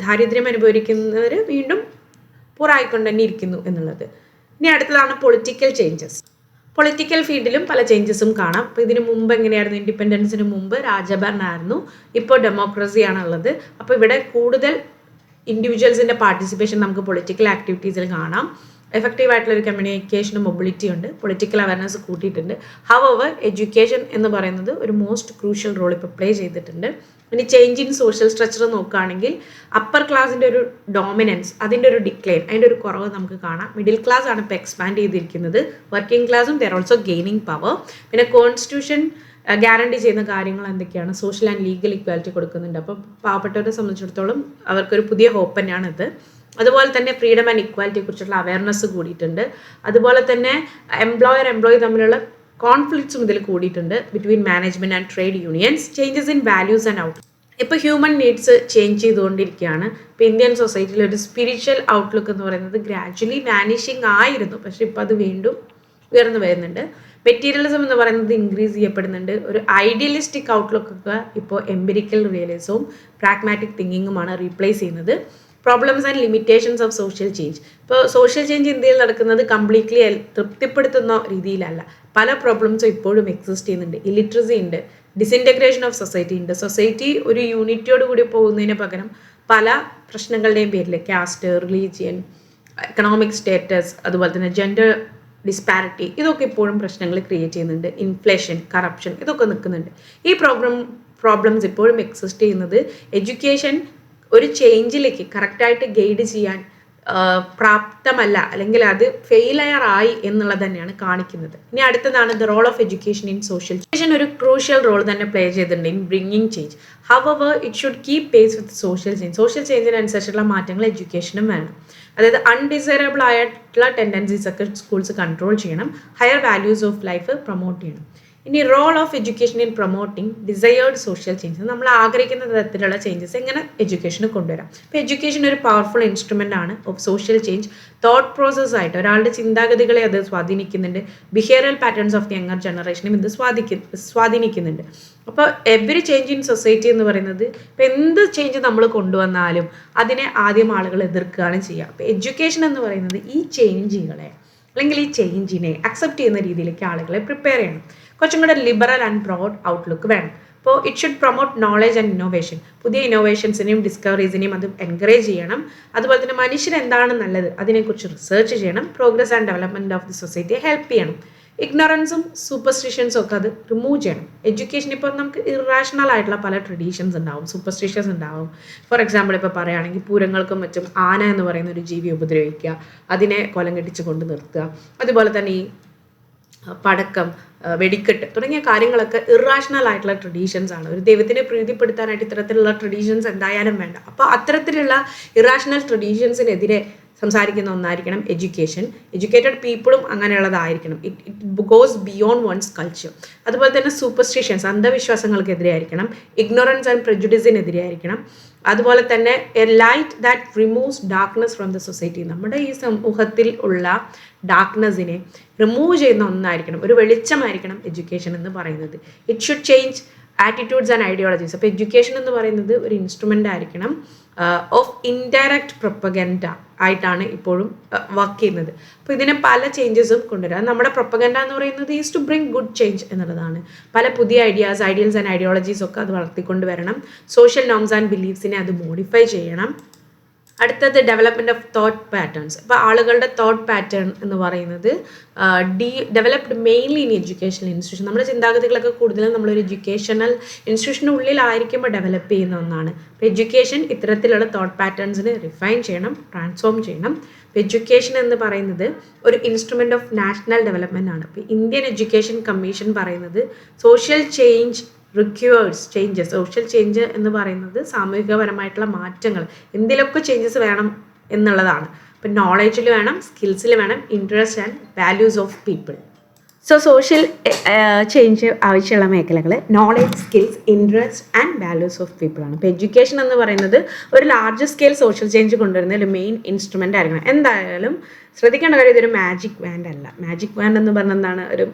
ദാരിദ്ര്യം അനുഭവിക്കുന്നവർ വീണ്ടും പുറായിക്കൊണ്ട് തന്നെ ഇരിക്കുന്നു എന്നുള്ളത്. ഇനി അടുത്തതാണ് പൊളിറ്റിക്കൽ ചേഞ്ചസ്. പൊളിറ്റിക്കൽ ഫീൽഡിലും പല ചേഞ്ചസും കാണാം. അപ്പോൾ ഇതിന് മുമ്പ് എങ്ങനെയായിരുന്നു, ഇൻഡിപെൻഡൻസിന് മുമ്പ് രാജഭരണമായിരുന്നു, ഇപ്പോൾ ഡെമോക്രസിയാണ് ഉള്ളത്. അപ്പോൾ ഇവിടെ കൂടുതൽ ഇൻഡിവിജ്വൽസിൻ്റെ പാർട്ടിസിപ്പേഷൻ നമുക്ക് പൊളിറ്റിക്കൽ ആക്ടിവിറ്റീസിൽ കാണാം. എഫക്റ്റീവ് ആയിട്ടുള്ള ഒരു കമ്മ്യൂണിക്കേഷനും മൊബിലിറ്റി ഉണ്ട്, പൊളിറ്റിക്കൽ അവയർനെസ് കൂട്ടിയിട്ടുണ്ട്. ഹവർ എഡ്യൂക്കേഷൻ എന്ന് പറയുന്നത് ഒരു മോസ്റ്റ് ക്രൂഷ്യൽ റോൾ ഇപ്പോൾ പ്ലേ ചെയ്തിട്ടുണ്ട്. ഇനി ചേഞ്ച് ഇൻ സോഷ്യൽ സ്ട്രക്ചർ നോക്കുകയാണെങ്കിൽ അപ്പർ ക്ലാസിൻ്റെ ഒരു ഡോമിനൻസ്, അതിൻ്റെ ഒരു ഡിക്ലൈൻ, അതിൻ്റെ ഒരു കുറവ് നമുക്ക് കാണാം. മിഡിൽ ക്ലാസ് ആണ് ഇപ്പോൾ എക്സ്പാൻഡ് ചെയ്തിരിക്കുന്നത്, വർക്കിംഗ് ക്ലാസും ദർ ഓൾസോ ഗെയിനിങ് പവർ. പിന്നെ കോൺസ്റ്റിറ്റ്യൂഷൻ ഗ്യാരണ്ടി ചെയ്യുന്ന കാര്യങ്ങൾ എന്തൊക്കെയാണ്, സോഷ്യൽ ആൻഡ് ലീഗൽ ഇക്വാലിറ്റി കൊടുക്കുന്നുണ്ട്. അപ്പോൾ പാവപ്പെട്ടവരെ സംബന്ധിച്ചിടത്തോളം അവർക്കൊരു പുതിയ ഹോപ്പ് തന്നെയാണ് ഇത്. അതുപോലെ തന്നെ ഫ്രീഡം ആൻഡ് ഇക്വാലിറ്റിയെ കുറിച്ചുള്ള അവയർനെസ് കൂടിയിട്ടുണ്ട്. അതുപോലെ തന്നെ എംപ്ലോയി തമ്മിലുള്ള കോൺഫ്ലിക്ട്സും ഇതിൽ കൂടിയിട്ടുണ്ട് between management and trade unions. Changes in values and outlook. ഇപ്പോൾ ഹ്യൂമൻ നീഡ്സ് ചേഞ്ച് ചെയ്തുകൊണ്ടിരിക്കുകയാണ്. ഇപ്പോൾ ഇന്ത്യൻ സൊസൈറ്റിയിൽ ഒരു സ്പിരിച്വൽ ഔട്ട്ലുക്ക് എന്ന് പറയുന്നത് ഗ്രാജ്വലി വാനിഷിങ് ആയിരുന്നു, പക്ഷേ ഇപ്പോൾ അത് വീണ്ടും ഉയർന്നു വരുന്നുണ്ട്. മെറ്റീരിയലിസം എന്ന് പറയുന്നത് ഇൻക്രീസ് ചെയ്യപ്പെടുന്നുണ്ട്. ഒരു ഐഡിയലിസ്റ്റിക് ഔട്ട്ലുക്കൊക്കെ ഇപ്പോൾ എംപിരിക്കൽ റിയലിസവും പ്രാഗ്മാറ്റിക് തിങ്കിങ്ങുമാണ് റീപ്ലേസ് ചെയ്യുന്നത്. Problems and limitations of social change. ഇപ്പോൾ സോഷ്യൽ ചേഞ്ച് ഇന്ത്യയിൽ നടക്കുന്നത് കംപ്ലീറ്റ്ലി തൃപ്തിപ്പെടുത്തുന്ന രീതിയിലല്ല. പല പ്രോബ്ലംസും ഇപ്പോഴും എക്സിസ്റ്റ് ചെയ്യുന്നുണ്ട്. ഇലിറ്ററസി ഉണ്ട്, ഡിസിൻറ്റഗ്രേഷൻ ഓഫ് സൊസൈറ്റി ഉണ്ട്. സൊസൈറ്റി ഒരു യൂണിറ്റിയോട് കൂടി പോകുന്നതിന് പകരം പല പ്രശ്നങ്ങളുടെയും പേരിൽ കാസ്റ്റ്, റിലീജിയൻ, എക്കണോമിക് സ്റ്റേറ്റസ്, അതുപോലെ തന്നെ ജെൻഡർ ഡിസ്പാരിറ്റി, ഇതൊക്കെ ഇപ്പോഴും പ്രശ്നങ്ങൾ ക്രിയേറ്റ് ചെയ്യുന്നുണ്ട്. ഇൻഫ്ലേഷൻ, കറപ്ഷൻ, ഇതൊക്കെ നിൽക്കുന്നുണ്ട്. ഈ പ്രോബ്ലംസ് ഇപ്പോഴും എക്സിസ്റ്റ് ചെയ്യുന്നത് എഡ്യൂക്കേഷൻ ഒരു ചേഞ്ചിലേക്ക് കറക്റ്റായിട്ട് ഗൈഡ് ചെയ്യാൻ പ്രാപ്തമല്ല, അല്ലെങ്കിൽ അത് ഫെയിലയറായി എന്നുള്ളത് തന്നെയാണ് കാണിക്കുന്നത്. ഇനി അടുത്തതാണ് the role of education in social. Education ഒരു ക്രൂഷ്യൽ റോൾ തന്നെ പ്ലേ ചെയ്തിട്ടുണ്ട് in bringing change. However it should keep pace with social change. Social ചേഞ്ചിനനുസരിച്ചുള്ള മാറ്റങ്ങൾ എഡ്യൂക്കേഷനും വേണം. അതായത് അൺഡിസൈറബിൾ ആയിട്ടുള്ള ടെൻഡൻസീസ് ഒക്കെ സ്കൂൾസ് കൺട്രോൾ ചെയ്യണം, higher values of life promote ചെയ്യണം. ഇനി role of education in promoting desired social changes. നമ്മൾ ആഗ്രഹിക്കുന്ന തരത്തിലുള്ള ചേഞ്ചസ് എങ്ങനെ എഡ്യൂക്കേഷന് കൊണ്ടുവരാം. ഇപ്പോൾ എഡ്യൂക്കേഷൻ ഒരു പവർഫുൾ ഇൻസ്ട്രുമെൻ്റ് ആണ് ഓഫ് സോഷ്യൽ ചേഞ്ച്. തോട്ട് പ്രോസസ്സായിട്ട് ഒരാളുടെ ചിന്താഗതികളെ അത് സ്വാധീനിക്കുന്നുണ്ട്. Behavioural patterns of the younger ജനറേഷനും ഇത് സ്വാധീനിക്കുന്നുണ്ട്. അപ്പോൾ എവറി ചേഞ്ച് ഇൻ സൊസൈറ്റി എന്ന് പറയുന്നത്, ഇപ്പോൾ എന്ത് ചേഞ്ച് നമ്മൾ കൊണ്ടുവന്നാലും അതിനെ ആദ്യം ആളുകൾ എതിർക്കുകയാണ് ചെയ്യുക. അപ്പോൾ എഡ്യൂക്കേഷൻ എന്ന് പറയുന്നത് ഈ ചേഞ്ചുകളെ അല്ലെങ്കിൽ ഈ ചേഞ്ചിനെ അക്സെപ്റ്റ് ചെയ്യുന്ന രീതിയിലേക്ക് ആളുകളെ പ്രിപ്പയർ ചെയ്യണം. കുറച്ചും കൂടെ ലിബറൽ ആൻഡ് ബ്രോഡ് ഔട്ട്ലുക്ക് വേണം. അപ്പോൾ it should promote knowledge and innovation. പുതിയ ഇന്നോവേഷൻസിനെയും ഡിസ്കവറീസിനെയും അത് എൻകറേജ് ചെയ്യണം. അതുപോലെ തന്നെ മനുഷ്യന് എന്താണ് നല്ലത് അതിനെക്കുറിച്ച് റിസർച്ച് ചെയ്യണം. Progress and development of the സൊസൈറ്റിയെ ഹെൽപ്പ് ചെയ്യണം. ഇഗ്നോറൻസും സൂപ്പർസ്റ്റിഷൻസും ഒക്കെ അത് റിമൂവ് ചെയ്യണം. എഡ്യൂക്കേഷൻ ഇപ്പോൾ നമുക്ക് ഇറാഷണൽ ആയിട്ടുള്ള പല ട്രഡീഷൻസ് ഉണ്ടാവും, സൂപ്പർസ്റ്റിഷ്യൻസ് ഉണ്ടാവും. ഫോർ എക്സാമ്പിൾ ഇപ്പോൾ പറയുകയാണെങ്കിൽ പൂരങ്ങൾക്കും മറ്റും ആന എന്ന് പറയുന്ന ഒരു ജീവി ഉപദ്രവിക്കുക, അതിനെ കൊലം കെട്ടിച്ച് കൊണ്ട് നിർത്തുക, അതുപോലെ തന്നെ ഈ പടക്കം, വെടിക്കെട്ട് തുടങ്ങിയ കാര്യങ്ങളൊക്കെ ഇറാഷണൽ ആയിട്ടുള്ള ട്രഡീഷൻസ് ആണ്. ഒരു ദൈവത്തിനെ പ്രീതിപ്പെടുത്താനായിട്ട് ഇത്തരത്തിലുള്ള ട്രഡീഷൻസ് എന്തായാലും വേണ്ട. അപ്പോൾ അത്തരത്തിലുള്ള ഇറാഷണൽ ട്രഡീഷൻസിനെതിരെ സംസാരിക്കുന്ന ഒന്നായിരിക്കണം എഡ്യൂക്കേഷൻ. എഡ്യൂക്കേറ്റഡ് പീപ്പിളും അങ്ങനെയുള്ളതായിരിക്കണം. It goes beyond one's culture. അതുപോലെ തന്നെ സൂപ്പർസ്റ്റിഷ്യൻസ്, അന്ധവിശ്വാസങ്ങൾക്കെതിരെ ആയിരിക്കണം. ഇഗ്നോറൻസ് ആൻഡ് പ്രെജുഡിസിനെതിരെ ആയിരിക്കണം. അതുപോലെ തന്നെ A light that removes darkness from the society. നമ്മുടെ ഈ സമൂഹത്തിൽ ഉള്ള ഡാർക്ക്നെസ്സിനെ റിമൂവ് ചെയ്യുന്ന ഒന്നായിരിക്കണം, ഒരു വെളിച്ചമായിരിക്കണം എഡ്യൂക്കേഷൻ എന്ന് പറയുന്നത്. It should change attitudes and ideologies. അപ്പോൾ എഡ്യൂക്കേഷൻ എന്ന് പറയുന്നത് ഒരു ഇൻസ്ട്രുമെൻ്റ് ആയിരിക്കണം ഓഫ് ഇൻഡയറക്റ്റ് പ്രൊപ്പഗൻഡ ആയിട്ടാണ് ഇപ്പോഴും വർക്ക് ചെയ്യുന്നത്. അപ്പോൾ ഇതിനെ പല ചേഞ്ചസും കൊണ്ടുവരാം. നമ്മുടെ പ്രൊപ്പഗൻഡ എന്ന് പറയുന്നത് is to bring good change എന്നുള്ളതാണ്. പല പുതിയ ഐഡിയാസ്, ഐഡിയൽസ് ആൻഡ് ഐഡിയോളജീസ് ഒക്കെ അത് വളർത്തിക്കൊണ്ട് വരണം. സോഷ്യൽ നോംസ് ആൻഡ് ബിലീഫ്സിനെ അത് മോഡിഫൈ ചെയ്യണം. അടുത്തത് ഡെവലപ്മെൻറ്റ് ഓഫ് തോട്ട് പാറ്റേൺസ്. ഇപ്പോൾ ആളുകളുടെ തോട്ട് പാറ്റേൺ എന്ന് പറയുന്നത് developed mainly in educational institution. നമ്മുടെ ചിന്താഗതികളൊക്കെ കൂടുതലും നമ്മളൊരു എഡ്യൂക്കേഷണൽ ഇൻസ്റ്റിറ്റ്യൂഷൻ്റെ ഉള്ളിലായിരിക്കുമ്പോൾ ഡെവലപ്പ് ചെയ്യുന്ന ഒന്നാണ്. അപ്പോൾ എഡ്യൂക്കേഷൻ ഇത്തരത്തിലുള്ള തോട്ട് പാറ്റേൺസിനെ റിഫൈൻ ചെയ്യണം, ട്രാൻസ്ഫോം ചെയ്യണം. അപ്പോൾ എഡ്യൂക്കേഷൻ എന്ന് പറയുന്നത് ഒരു ഇൻസ്ട്രുമെൻ്റ് ഓഫ് നാഷണൽ ഡെവലപ്മെൻ്റ് ആണ്. ഇപ്പോൾ ഇന്ത്യൻ എഡ്യൂക്കേഷൻ കമ്മീഷൻ പറയുന്നത് social change requires changes. Social change എന്ന് പറയുന്നത് സാമൂഹികപരമായിട്ടുള്ള മാറ്റങ്ങൾ, എന്തിലൊക്കെ ചേഞ്ചസ് വേണം എന്നുള്ളതാണ്. ഇപ്പം നോളേജിൽ വേണം, സ്കിൽസിൽ വേണം, interest and values of people. So social change ആവശ്യമുള്ള മേഖലകൾ knowledge, skills, interest and values of people ആണ്. ഇപ്പോൾ എഡ്യൂക്കേഷൻ എന്ന് പറയുന്നത് ഒരു ലാർജ് സ്കെയിൽ സോഷ്യൽ ചേഞ്ച് കൊണ്ടുവരുന്ന ഒരു മെയിൻ ഇൻസ്ട്രുമെൻ്റ് ആയിരിക്കണം. എന്തായാലും ശ്രദ്ധിക്കേണ്ട കാര്യം ഇതൊരു മാജിക് വാൻഡ് അല്ല. മാജിക് വാൻഡ് എന്ന് പറഞ്ഞാൽ എന്താണ്, ഒരു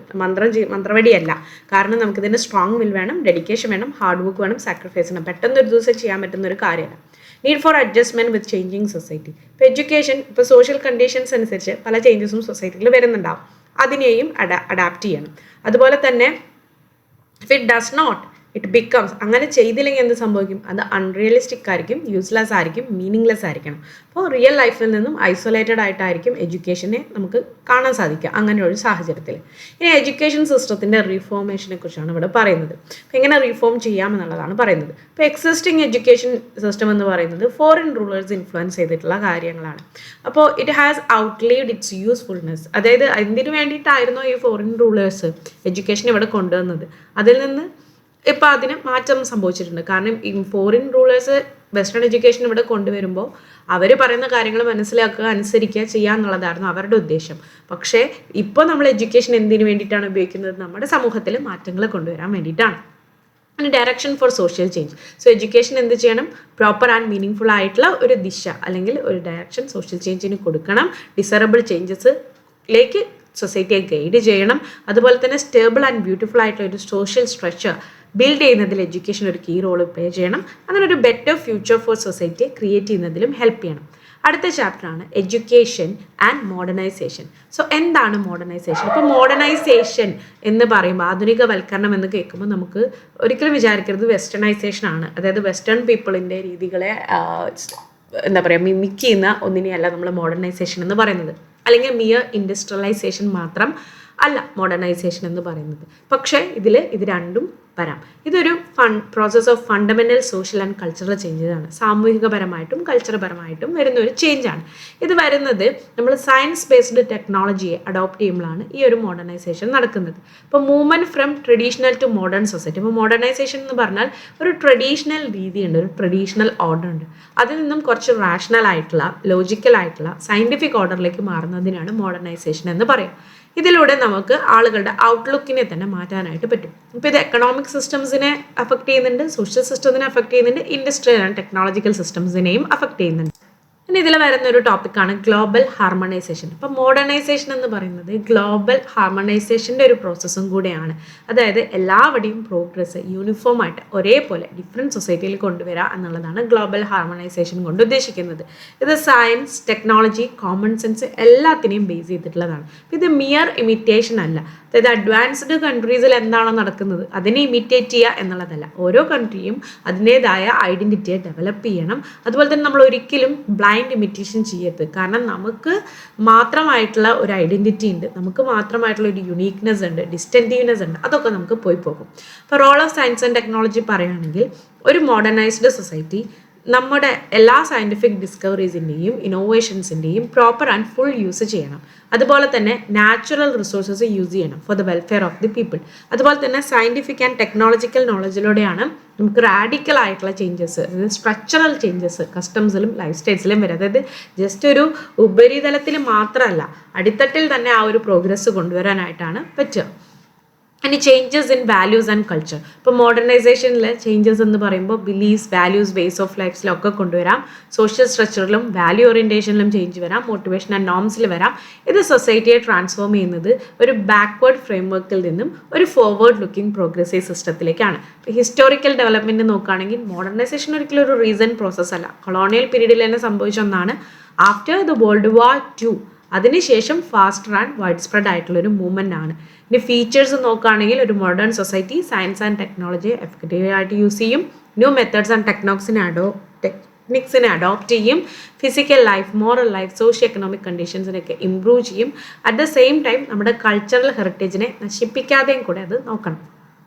മന്ത്രവടിയല്ല. കാരണം നമുക്കിതിന് സ്ട്രോങ് വിൽ വേണം, ഡെഡിക്കേഷൻ വേണം, ഹാർഡ് വർക്ക് വേണം, സാക്രിഫൈസ് വേണം. പെട്ടെന്ന് ഒരു ദിവസം ചെയ്യാൻ പറ്റുന്ന ഒരു കാര്യമല്ല. Need for adjustment with changing society. ഇപ്പോൾ എഡ്യൂക്കേഷൻ ഇപ്പോൾ സോഷ്യൽ കണ്ടീഷൻസ് അനുസരിച്ച് പല ചേഞ്ചസും സൊസൈറ്റിയിൽ വരുന്നുണ്ടാവും. അതിനെയും അഡാപ്റ്റ് ചെയ്യണം. അതുപോലെ തന്നെ if it does not it becomes, അങ്ങനെ ചെയ്തില്ലെങ്കിൽ എന്ത് സംഭവിക്കും, അത് അൺറിയലിസ്റ്റിക് ആയിരിക്കും, യൂസ്ലെസ് ആയിരിക്കും, മീനിങ്ലെസ് ആയിരിക്കണം. അപ്പോൾ റിയൽ ലൈഫിൽ നിന്നും ഐസൊലേറ്റഡ് ആയിട്ടായിരിക്കും എഡ്യൂക്കേഷനെ നമുക്ക് കാണാൻ സാധിക്കുക അങ്ങനെയൊരു സാഹചര്യത്തിൽ. ഇനി എഡ്യൂക്കേഷൻ സിസ്റ്റത്തിൻ്റെ റീഫോർമേഷനെ കുറിച്ചാണ് ഇവിടെ പറയുന്നത്. അപ്പോൾ എങ്ങനെ റീഫോം ചെയ്യാമെന്നുള്ളതാണ് പറയുന്നത്. ഇപ്പോൾ എക്സിസ്റ്റിംഗ് എഡ്യൂക്കേഷൻ സിസ്റ്റം എന്ന് പറയുന്നത് ഫോറിൻ റൂളേഴ്സ് ഇൻഫ്ലുവൻസ് ചെയ്തിട്ടുള്ള കാര്യങ്ങളാണ്. അപ്പോൾ ഇറ്റ് ഹാസ് ഔട്ട്ലീവ്ഡ് ഇറ്റ്സ് യൂസ്ഫുൾനെസ്. അതായത് എന്തിനു വേണ്ടിയിട്ടായിരുന്നോ ഈ ഫോറിൻ റൂളേഴ്സ് എഡ്യൂക്കേഷൻ ഇവിടെ കൊണ്ടുവന്നത്, അതിൽ നിന്ന് ഇപ്പോൾ അതിന് മാറ്റം സംഭവിച്ചിട്ടുണ്ട്. കാരണം ഈ ഫോറിൻ റൂളേഴ്സ് വെസ്റ്റേൺ എഡ്യൂക്കേഷൻ ഇവിടെ കൊണ്ടുവരുമ്പോൾ അവർ പറയുന്ന കാര്യങ്ങൾ മനസ്സിലാക്കുക, അനുസരിക്കുക, ചെയ്യുക എന്നുള്ളതായിരുന്നു അവരുടെ ഉദ്ദേശം. പക്ഷേ ഇപ്പോൾ നമ്മൾ എഡ്യൂക്കേഷൻ എന്തിനു വേണ്ടിയിട്ടാണ് ഉപയോഗിക്കുന്നത്, നമ്മുടെ സമൂഹത്തിൽ മാറ്റങ്ങൾ കൊണ്ടുവരാൻ വേണ്ടിയിട്ടാണ്. Direction four social change. So education എന്ത് ചെയ്യണം, പ്രോപ്പർ ആൻഡ് മീനിങ് ആയിട്ടുള്ള ഒരു ദിശ അല്ലെങ്കിൽ ഒരു ഡയറക്ഷൻ സോഷ്യൽ ചേഞ്ചിന് കൊടുക്കണം. ഡിസറബിൾ ചേഞ്ചസിലേക്ക് സൊസൈറ്റിയെ ഗൈഡ് ചെയ്യണം. അതുപോലെ തന്നെ സ്റ്റേബിൾ ആൻഡ് ബ്യൂട്ടിഫുൾ ആയിട്ടുള്ള ഒരു സോഷ്യൽ സ്ട്രക്ചർ ബിൽഡ് ചെയ്യുന്നതിൽ എഡ്യൂക്കേഷൻ ഒരു കീ റോൾ പ്ലേ ചെയ്യണം. അങ്ങനെ ഒരു ബെറ്റർ ഫ്യൂച്ചർ ഫോർ സൊസൈറ്റിയെ ക്രിയേറ്റ് ചെയ്യുന്നതിലും ഹെൽപ്പ് ചെയ്യണം. അടുത്ത ചാപ്റ്ററാണ് എഡ്യൂക്കേഷൻ ആൻഡ് മോഡേണൈസേഷൻ. സോ എന്താണ് മോഡേണൈസേഷൻ? ഇപ്പോൾ മോഡേണൈസേഷൻ എന്ന് പറയുമ്പോൾ ആധുനികവൽക്കരണം എന്ന് കേൾക്കുമ്പോൾ നമുക്ക് ഒരിക്കലും വിചാരിക്കരുത് വെസ്റ്റേണൈസേഷൻ ആണ്. അതായത് വെസ്റ്റേൺ പീപ്പിളിൻ്റെ രീതികളെ എന്താ പറയുക മിമിക് ചെയ്യുന്ന ഒന്നിനെയല്ല നമ്മൾ മോഡേണൈസേഷൻ എന്ന് പറയുന്നത്. അല്ലെങ്കിൽ മിയർ ഇൻഡസ്ട്രിയലൈസേഷൻ മാത്രം അല്ല മോഡേണൈസേഷൻ എന്ന് പറയുന്നത്. പക്ഷേ ഇത് രണ്ടും വരാം. ഇതൊരു process of fundamental social and cultural ചേഞ്ചസാണ്. സാമൂഹികപരമായിട്ടും കൾച്ചറപരമായിട്ടും വരുന്ന ഒരു ചേഞ്ചാണ്. ഇത് വരുന്നത് നമ്മൾ സയൻസ് ബേസ്ഡ് ടെക്നോളജിയെ അഡോപ്റ്റ് ചെയ്യുമ്പോഴാണ് ഈ ഒരു മോഡേണൈസേഷൻ നടക്കുന്നത്. ഇപ്പോൾ movement from traditional to modern society. ഇപ്പോൾ മോഡേണൈസേഷൻ എന്ന് പറഞ്ഞാൽ ഒരു ട്രഡീഷണൽ രീതിയുണ്ട്, ഒരു ട്രഡീഷണൽ ഓർഡർ ഉണ്ട്. അതിൽ നിന്നും കുറച്ച് റാഷണൽ ആയിട്ടുള്ള, ലോജിക്കൽ ആയിട്ടുള്ള, സയൻറ്റിഫിക് ഓർഡറിലേക്ക് മാറുന്നതിനാണ് മോഡേണൈസേഷൻ എന്ന് പറയാം. ഇതിലൂടെ നമുക്ക് ആളുകളുടെ ഔട്ട്ലുക്കിനെ തന്നെ മാറ്റാനായിട്ട് പറ്റും. ഇപ്പോൾ ഇത് എക്കണോമിക് സിസ്റ്റംസിനെ അഫക്റ്റ് ചെയ്യുന്നുണ്ട്, സോഷ്യൽ സിസ്റ്റത്തിനെ അഫക്റ്റ് ചെയ്യുന്നുണ്ട്, ഇൻഡസ്ട്രിയൽ ആൻഡ് ടെക്നോളജിക്കൽ സിസ്റ്റംസിനെയും അഫക്റ്റ് ചെയ്യുന്നുണ്ട്. ഇനി ഇതിൽ വരുന്ന ഒരു ടോപ്പിക്കാണ് ഗ്ലോബൽ ഹാർമണൈസേഷൻ. ഇപ്പം മോഡേണൈസേഷൻ എന്ന് പറയുന്നത് ഗ്ലോബൽ ഹാർമണൈസേഷൻ്റെ ഒരു പ്രോസസ്സും കൂടെയാണ്. അതായത് എല്ലാവരുടെയും പ്രോഗ്രസ് യൂണിഫോം ആയിട്ട് ഒരേപോലെ ഡിഫറെൻറ്റ് സൊസൈറ്റിയിൽ കൊണ്ടുവരിക എന്നുള്ളതാണ് ഗ്ലോബൽ ഹാർമണൈസേഷൻ കൊണ്ട് ഉദ്ദേശിക്കുന്നത്. ഇത് സയൻസ്, ടെക്നോളജി, കോമൺ സെൻസ് എല്ലാത്തിനെയും ബേസ് ചെയ്തിട്ടുള്ളതാണ്. ഇത് മിയർ ഇമിറ്റേഷൻ അല്ല. അതായത് അഡ്വാൻസ്ഡ് കൺട്രീസിൽ എന്താണോ നടക്കുന്നത് അതിനെ ഇമിറ്റേറ്റ് ചെയ്യുക എന്നുള്ളതല്ല. ഓരോ കൺട്രിയും അതിൻ്റേതായ ഐഡൻറ്റിറ്റിയെ ഡെവലപ്പ് ചെയ്യണം. അതുപോലെ തന്നെ നമ്മൾ ഒരിക്കലും ബ്ലൈൻഡ് ഇമിറ്റേഷൻ ചെയ്യരുത്. കാരണം നമുക്ക് മാത്രമായിട്ടുള്ള ഒരു ഐഡൻറ്റിറ്റി ഉണ്ട്, നമുക്ക് മാത്രമായിട്ടുള്ള ഒരു യുണീക്നെസ് ഉണ്ട്, ഡിസ്റ്റിങ്റ്റീവ്നെസ് ഉണ്ട്. അതൊക്കെ നമുക്ക് പോയി പോകും. ഇപ്പോൾ role of science and technology പറയുകയാണെങ്കിൽ ഒരു മോഡേണൈസ്ഡ് സൊസൈറ്റി നമ്മുടെ എല്ലാ സയൻറ്റിഫിക് ഡിസ്കവറീസിൻ്റെയും ഇന്നോവേഷൻസിൻ്റെയും പ്രോപ്പർ ആൻഡ് ഫുൾ യൂസ് ചെയ്യണം. അതുപോലെ തന്നെ നാച്ചുറൽ റിസോഴ്സസ് യൂസ് ചെയ്യണം for the welfare of the people. അതുപോലെ തന്നെ സയൻറ്റിഫിക് ആൻഡ് ടെക്നോളജിക്കൽ നോളജിലൂടെയാണ് നമുക്ക് റാഡിക്കൽ ആയിട്ടുള്ള ചേഞ്ചസ്, അതായത് സ്ട്രക്ചറൽ ചേഞ്ചസ് കസ്റ്റംസിലും ലൈഫ് സ്റ്റൈൽസിലും വരും. അതായത് ജസ്റ്റ് ഒരു ഉപരിതലത്തിൽ മാത്രമല്ല, അടിത്തട്ടിൽ തന്നെ ആ ഒരു പ്രോഗ്രസ് കൊണ്ടുവരാനായിട്ടാണ് പറ്റുക. ഇനി changes in values and culture. ഇപ്പോൾ മോഡേണൈസേഷനിൽ ചേഞ്ചസ് എന്ന് പറയുമ്പോൾ ബിലീഫ്സ്, വാല്യൂസ്, വേസ് ഓഫ് ലൈഫ്സിലൊക്കെ കൊണ്ടുവരാം. സോഷ്യൽ സ്ട്രക്ചറിലും വാല്യൂ ഓറിയൻറ്റേഷനിലും ചേഞ്ച് വരാം. മോട്ടിവേഷൻ ആൻഡ് നോംസിൽ വരാം. ഇത് സൊസൈറ്റിയെ ട്രാൻസ്ഫോം ചെയ്യുന്നത് ഒരു ബാക്ക്വേർഡ് ഫ്രെയിംവർക്കിൽ നിന്നും ഒരു ഫോർവേഡ് ലുക്കിംഗ് പ്രോഗ്രസീവ് സിസ്റ്റത്തിലേക്കാണ്. ഇപ്പോൾ ഹിസ്റ്റോറിക്കൽ ഡെവലപ്മെൻറ്റ് നോക്കുകയാണെങ്കിൽ മോഡേണൈസേഷൻ ഒരിക്കലും ഒരു റീസെൻറ്റ് പ്രോസസ് അല്ല. കൊളോണിയൽ പീരീഡിൽ തന്നെ സംഭവിച്ച ഒന്നാണ്. After the world war II അതിനുശേഷം ഫാസ്റ്റർ ആൻഡ് വൈഡ് സ്പ്രെഡ് ആയിട്ടുള്ളൊരു മൂവ്മെൻ്റ് ആണ്. ഇനി ഫീച്ചേഴ്സ് നോക്കുകയാണെങ്കിൽ ഒരു modern society science and technology എഫക്റ്റീവായിട്ട് യൂസ് ചെയ്യും, ന്യൂ മെത്തേഡ്സ് ആൻഡ് ടെക്നിക്സിനെ അഡോപ്റ്റ് ചെയ്യും, physical life, moral life, socio economic കണ്ടീഷൻസിനൊക്കെ ഇമ്പ്രൂവ് ചെയ്യും. അറ്റ് ദ സെയിം ടൈം നമ്മുടെ കൾച്ചറൽ ഹെറിറ്റേജിനെ നശിപ്പിക്കാതെയും കൂടെ അത് നോക്കണം.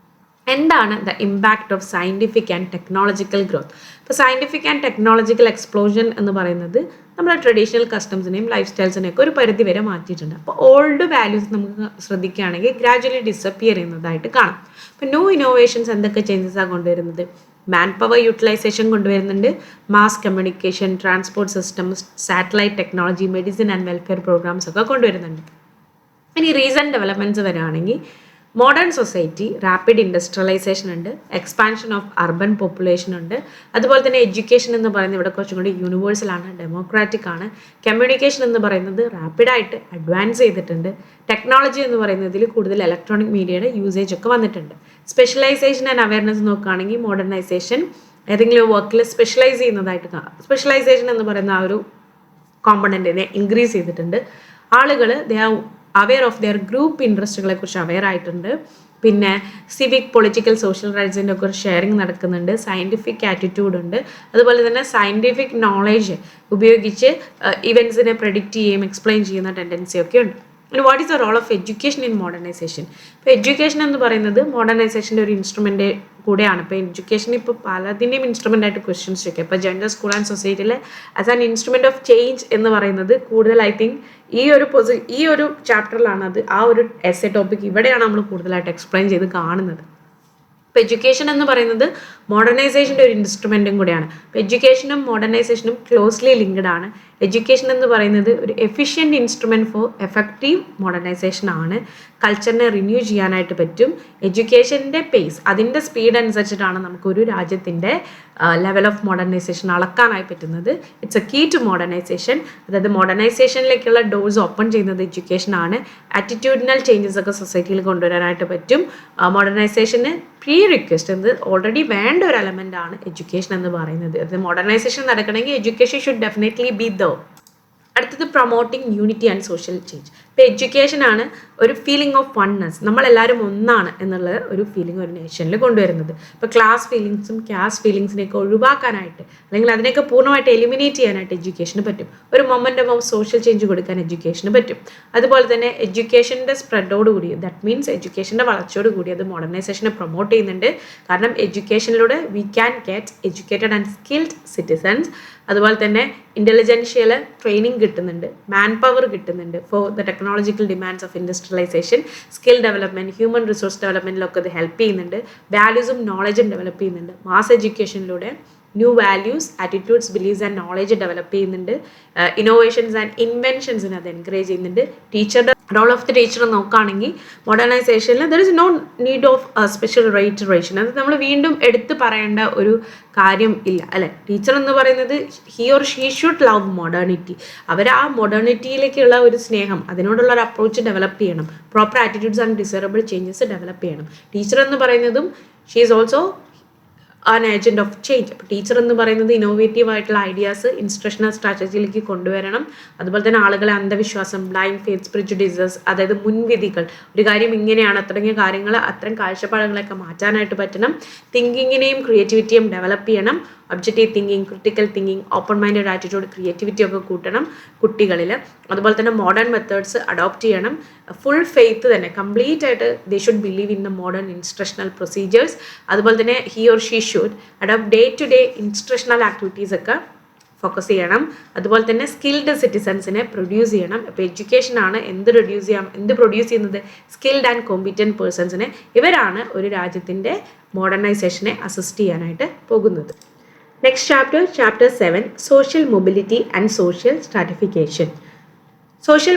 എന്താണ് the impact of scientific and technological growth? ഇപ്പോൾ സയൻറ്റിഫിക് ആൻഡ് ടെക്നോളജിക്കൽ എക്സ്പ്ലോഷൻ എന്ന് പറയുന്നത് നമ്മുടെ ട്രഡീഷണൽ കസ്റ്റംസിനെയും ലൈഫ് സ്റ്റൈൽസിനെയൊക്കെ ഒരു പരിധി വരെ മാറ്റിയിട്ടുണ്ട്. അപ്പോൾ ഓൾഡ് വാല്യൂസ് നമുക്ക് ശ്രദ്ധിക്കുകയാണെങ്കിൽ ഗ്രാജുവലി ഡിസപ്പിയർ ചെയ്യുന്നതായിട്ട് കാണാം. അപ്പോൾ ന്യൂ ഇന്നോവേഷൻസ് എന്തൊക്കെ ചേഞ്ചസാണ് കൊണ്ടുവരുന്നത്? മാൻ പവർ യൂട്ടിലൈസേഷൻ കൊണ്ടുവരുന്നുണ്ട്, mass communication, transport systems, satellite technology, medicine and welfare programmes ഒക്കെ കൊണ്ടുവരുന്നുണ്ട്. ഇനി റീസെൻറ്റ് ഡെവലപ്മെൻറ്റ്സ് വരികയാണെങ്കിൽ മോഡേൺ സൊസൈറ്റി റാപ്പിഡ് ഇൻഡസ്ട്രിയലൈസേഷൻ ഉണ്ട്, എക്സ്പാൻഷൻ ഓഫ് അർബൻ പോപ്പുലേഷൻ ഉണ്ട്. അതുപോലെ തന്നെ എഡ്യൂക്കേഷൻ എന്ന് പറയുന്നത് ഇവിടെ കുറച്ചും കൂടി യൂണിവേഴ്സലാണ്, ഡെമോക്രാറ്റിക് ആണ്. കമ്മ്യൂണിക്കേഷൻ എന്ന് പറയുന്നത് റാപ്പിഡായിട്ട് അഡ്വാൻസ് ചെയ്തിട്ടുണ്ട്. ടെക്നോളജി എന്ന് പറയുന്നതിൽ കൂടുതൽ ഇലക്ട്രോണിക് മീഡിയയുടെ യൂസേജ് ഒക്കെ വന്നിട്ടുണ്ട്. സ്പെഷ്യലൈസേഷൻ ആൻഡ് അവയർനെസ് നോക്കുകയാണെങ്കിൽ മോഡേണൈസേഷൻ ഏതെങ്കിലും വർക്കിൽ സ്പെഷ്യലൈസ് ചെയ്യുന്നതായിട്ട് കാണാം. സ്പെഷ്യലൈസേഷൻ എന്ന് പറയുന്ന ആ ഒരു കോമ്പണൻറ്റിനെ ഇൻക്രീസ് ചെയ്തിട്ടുണ്ട്. ആളുകൾ അവെയർ ഓഫ് ദെയർ ഗ്രൂപ്പ് ഇൻട്രസ്റ്റുകളെ കുറിച്ച് അവെയർ ആയിട്ടുണ്ട്. പിന്നെ സിവിക്, പൊളിറ്റിക്കൽ, സോഷ്യൽ റൈറ്റ്സിൻ്റെ ഒക്കെ ഒരു ഷെയറിങ് നടക്കുന്നുണ്ട്. സയൻറ്റിഫിക് ആറ്റിറ്റ്യൂഡ് ഉണ്ട്. അതുപോലെ തന്നെ സയൻറ്റിഫിക് നോളേജ് ഉപയോഗിച്ച് ഇവൻറ്റ്സിനെ പ്രെഡിക്റ്റ് ചെയ്യുകയും എക്സ്പ്ലെയിൻ ചെയ്യുന്ന ടെൻഡൻസിയൊക്കെ ഉണ്ട്. പിന്നെ what is the role of education in modernisation? ഇപ്പോൾ എഡ്യൂക്കേഷൻ എന്ന് പറയുന്നത് മോഡേണൈസേഷൻ്റെ ഒരു ഇൻസ്ട്രുമെൻ്റ് കൂടെയാണ്. ഇപ്പോൾ എഡ്യൂക്കേഷൻ ഇപ്പോൾ പലതിൻ്റെയും ഇൻസ്ട്രുമെൻ്റ് ആയിട്ട് ക്വസ്റ്റ്യൻസ് ചോദിക്കുക. ഇപ്പോൾ ജെൻഡർ, സ്കൂൾ ആൻഡ് സൊസൈറ്റിയിൽ as an instrument of change എന്ന് പറയുന്നത് കൂടുതൽ ഐ തിങ്ക് ഈ ഒരു ചാപ്റ്ററിലാണ് അത് ആ ഒരു എസ്സേ ടോപ്പിക് ഇവിടെയാണ് നമ്മൾ കൂടുതലായിട്ട് എക്സ്പ്ലെയിൻ ചെയ്ത് കാണുന്നത്. ഇപ്പോൾ എഡ്യൂക്കേഷൻ എന്ന് പറയുന്നത് മോഡേണൈസേഷൻ്റെ ഒരു ഇൻസ്ട്രുമെൻറ്റും കൂടെയാണ്. ഇപ്പോൾ എഡ്യൂക്കേഷനും മോഡേണൈസേഷനും ക്ലോസ്ലി ലിങ്ക്ഡ് ആണ്. എഡ്യൂക്കേഷൻ എന്ന് പറയുന്നത് ഒരു efficient instrument for effective modernisation ആണ്. കൾച്ചറിനെ റിന്യൂ ചെയ്യാനായിട്ട് പറ്റും. എഡ്യൂക്കേഷൻ്റെ പേസ്, അതിൻ്റെ സ്പീഡ് അനുസരിച്ചിട്ടാണ് നമുക്കൊരു രാജ്യത്തിൻ്റെ ലെവൽ ഓഫ് മോഡേണൈസേഷൻ അളക്കാനായി പറ്റുന്നത്. It's a key to modernisation. അതായത് മോഡേണൈസേഷനിലേക്കുള്ള ഡോർസ് ഓപ്പൺ ചെയ്യുന്നത് എഡ്യൂക്കേഷൻ ആണ്. ആറ്റിറ്റ്യൂഡിനൽ ചേഞ്ചസ് ഒക്കെ സൊസൈറ്റിയിൽ കൊണ്ടുവരാനായിട്ട് പറ്റും. മോഡേണൈസേഷന് പ്രീ റിക്വസ്റ്റ് എന്നത് ഓൾറെഡി വേണ്ട ഒരു എലമെൻ്റ് ആണ് എഡ്യൂക്കേഷൻ എന്ന് പറയുന്നത്. അത് മോഡേണൈസേഷൻ നടക്കണമെങ്കിൽ education should definitely be the. അടുത്തത് promoting unity and social change. ഇപ്പോൾ എഡ്യൂക്കേഷനാണ് ഒരു ഫീലിംഗ് ഓഫ് വൺനെസ്, നമ്മളെല്ലാവരും ഒന്നാണ് എന്നുള്ള ഒരു ഫീലിംഗ് ഒരു നേഷനിൽ കൊണ്ടുവരുന്നത്. ഇപ്പോൾ ക്ലാസ് ഫീലിങ്സും ക്യാസ്റ്റ് ഫീലിങ്സിനെയൊക്കെ ഒഴിവാക്കാനായിട്ട് അല്ലെങ്കിൽ അതിനെയൊക്കെ പൂർണ്ണമായിട്ട് എലിമിനേറ്റ് ചെയ്യാനായിട്ട് എഡ്യൂക്കേഷന് പറ്റും. ഒരു മൊമെൻറ്റം ഓഫ് സോഷ്യൽ ചേഞ്ച് കൊടുക്കാൻ എഡ്യൂക്കേഷന് പറ്റും. അതുപോലെ തന്നെ എഡ്യൂക്കേഷൻ്റെ സ്പ്രെഡോടുകൂടി, ദാറ്റ് മീൻസ് എഡ്യൂക്കേഷൻ്റെ വളർച്ചയോടുകൂടി അത് മോഡേണൈസേഷനെ പ്രൊമോട്ട് ചെയ്യുന്നുണ്ട്. കാരണം എഡ്യൂക്കേഷനിലൂടെ we can get educated and skilled citizens. അതുപോലെ തന്നെ ഇൻ്റലിജൻഷ്യൽ ട്രെയിനിങ് കിട്ടുന്നുണ്ട്, മാൻ പവർ കിട്ടുന്നുണ്ട് for the technological demands of industrialization, skill development, human resource ഡെവലപ്മെൻറ്റിലൊക്കെ ഇത് ഹെൽപ്പ് ചെയ്യുന്നുണ്ട്. വാല്യൂസും നോളജും ഡെവലപ്പ് ചെയ്യുന്നുണ്ട്. മാസ് എഡ്യൂക്കേഷനിലൂടെ new values, attitudes, believes and knowledge develop ചെയ്യുന്നുണ്ട്. ഇന്നോവേഷൻസ് ആൻഡ് ഇൻവെൻഷൻസിന് അത് എൻകറേജ് ചെയ്യുന്നുണ്ട്. ടീച്ചറുടെ റോൾ ഓഫ് ദി ടീച്ചർ നോക്കുകയാണെങ്കിൽ മോഡേണൈസേഷനിൽ there is no need of special reiteration. അത് നമ്മൾ വീണ്ടും എടുത്ത് പറയേണ്ട ഒരു കാര്യം ഇല്ല അല്ലെ. ടീച്ചർ എന്ന് പറയുന്നത് he or she should love modernity. അവർ ആ മോഡേണിറ്റിയിലേക്കുള്ള ഒരു സ്നേഹം, അതിനോടുള്ള ഒരു അപ്രോച്ച് ഡെവലപ്പ് ചെയ്യണം. Proper attitudes and desirable changes develop ചെയ്യണം. ടീച്ചർ എന്ന് പറയുന്നതും she is also an agent of change. അപ്പോൾ ടീച്ചർ എന്ന് പറയുന്നത് ഇന്നോവേറ്റീവ് ആയിട്ടുള്ള ഐഡിയാസ് ഇൻസ്ട്രക്ഷണൽ സ്ട്രാറ്റജിയിലേക്ക് കൊണ്ടുവരണം. അതുപോലെ തന്നെ ആളുകളെ അന്ധവിശ്വാസം, ബ്ലൈൻഡ് ഫെയ്ത്ത്, പ്രിജുഡീസസ്, അതായത് മുൻവിധികൾ, ഒരു കാര്യം ഇങ്ങനെയാണ് തുടങ്ങിയ കാര്യങ്ങൾ, അത്തരം കാഴ്ചപ്പാടുകളൊക്കെ മാറ്റാനായിട്ട് പറ്റണം. തിങ്കിങ്ങിനെയും ക്രിയേറ്റിവിറ്റിയും ഡെവലപ്പ് ചെയ്യണം. Objective thinking, critical thinking, open minded attitude, creativity ഒക്കെ കൂട്ടണം കുട്ടികളിൽ. അതുപോലെ തന്നെ മോഡേൺ മെത്തേഡ്സ് അഡോപ്റ്റ് ചെയ്യണം. ഫുൾ ഫെയ്ത്ത് തന്നെ കംപ്ലീറ്റ് ആയിട്ട് they should believe in the modern instructional procedures. അതുപോലെ തന്നെ he or she should adopt day to day instructional activities ഒക്കെ ഫോക്കസ് ചെയ്യണം. അതുപോലെ തന്നെ സ്കിൽഡ് സിറ്റിസൺസിനെ പ്രൊഡ്യൂസ് ചെയ്യണം. അപ്പോൾ എഡ്യൂക്കേഷനാണ് എന്ത് പ്രൊഡ്യൂസ് ചെയ്യുന്നത്? സ്കിൽഡ് ആൻഡ് കോമ്പിറ്റൻറ്റ് പേഴ്സൺസിനെ. ഇവരാണ് ഒരു രാജ്യത്തിൻ്റെ മോഡേണൈസേഷനെ അസിസ്റ്റ് ചെയ്യാനായിട്ട് പോകുന്നത്. Next chapter 7, social mobility and social stratification. Social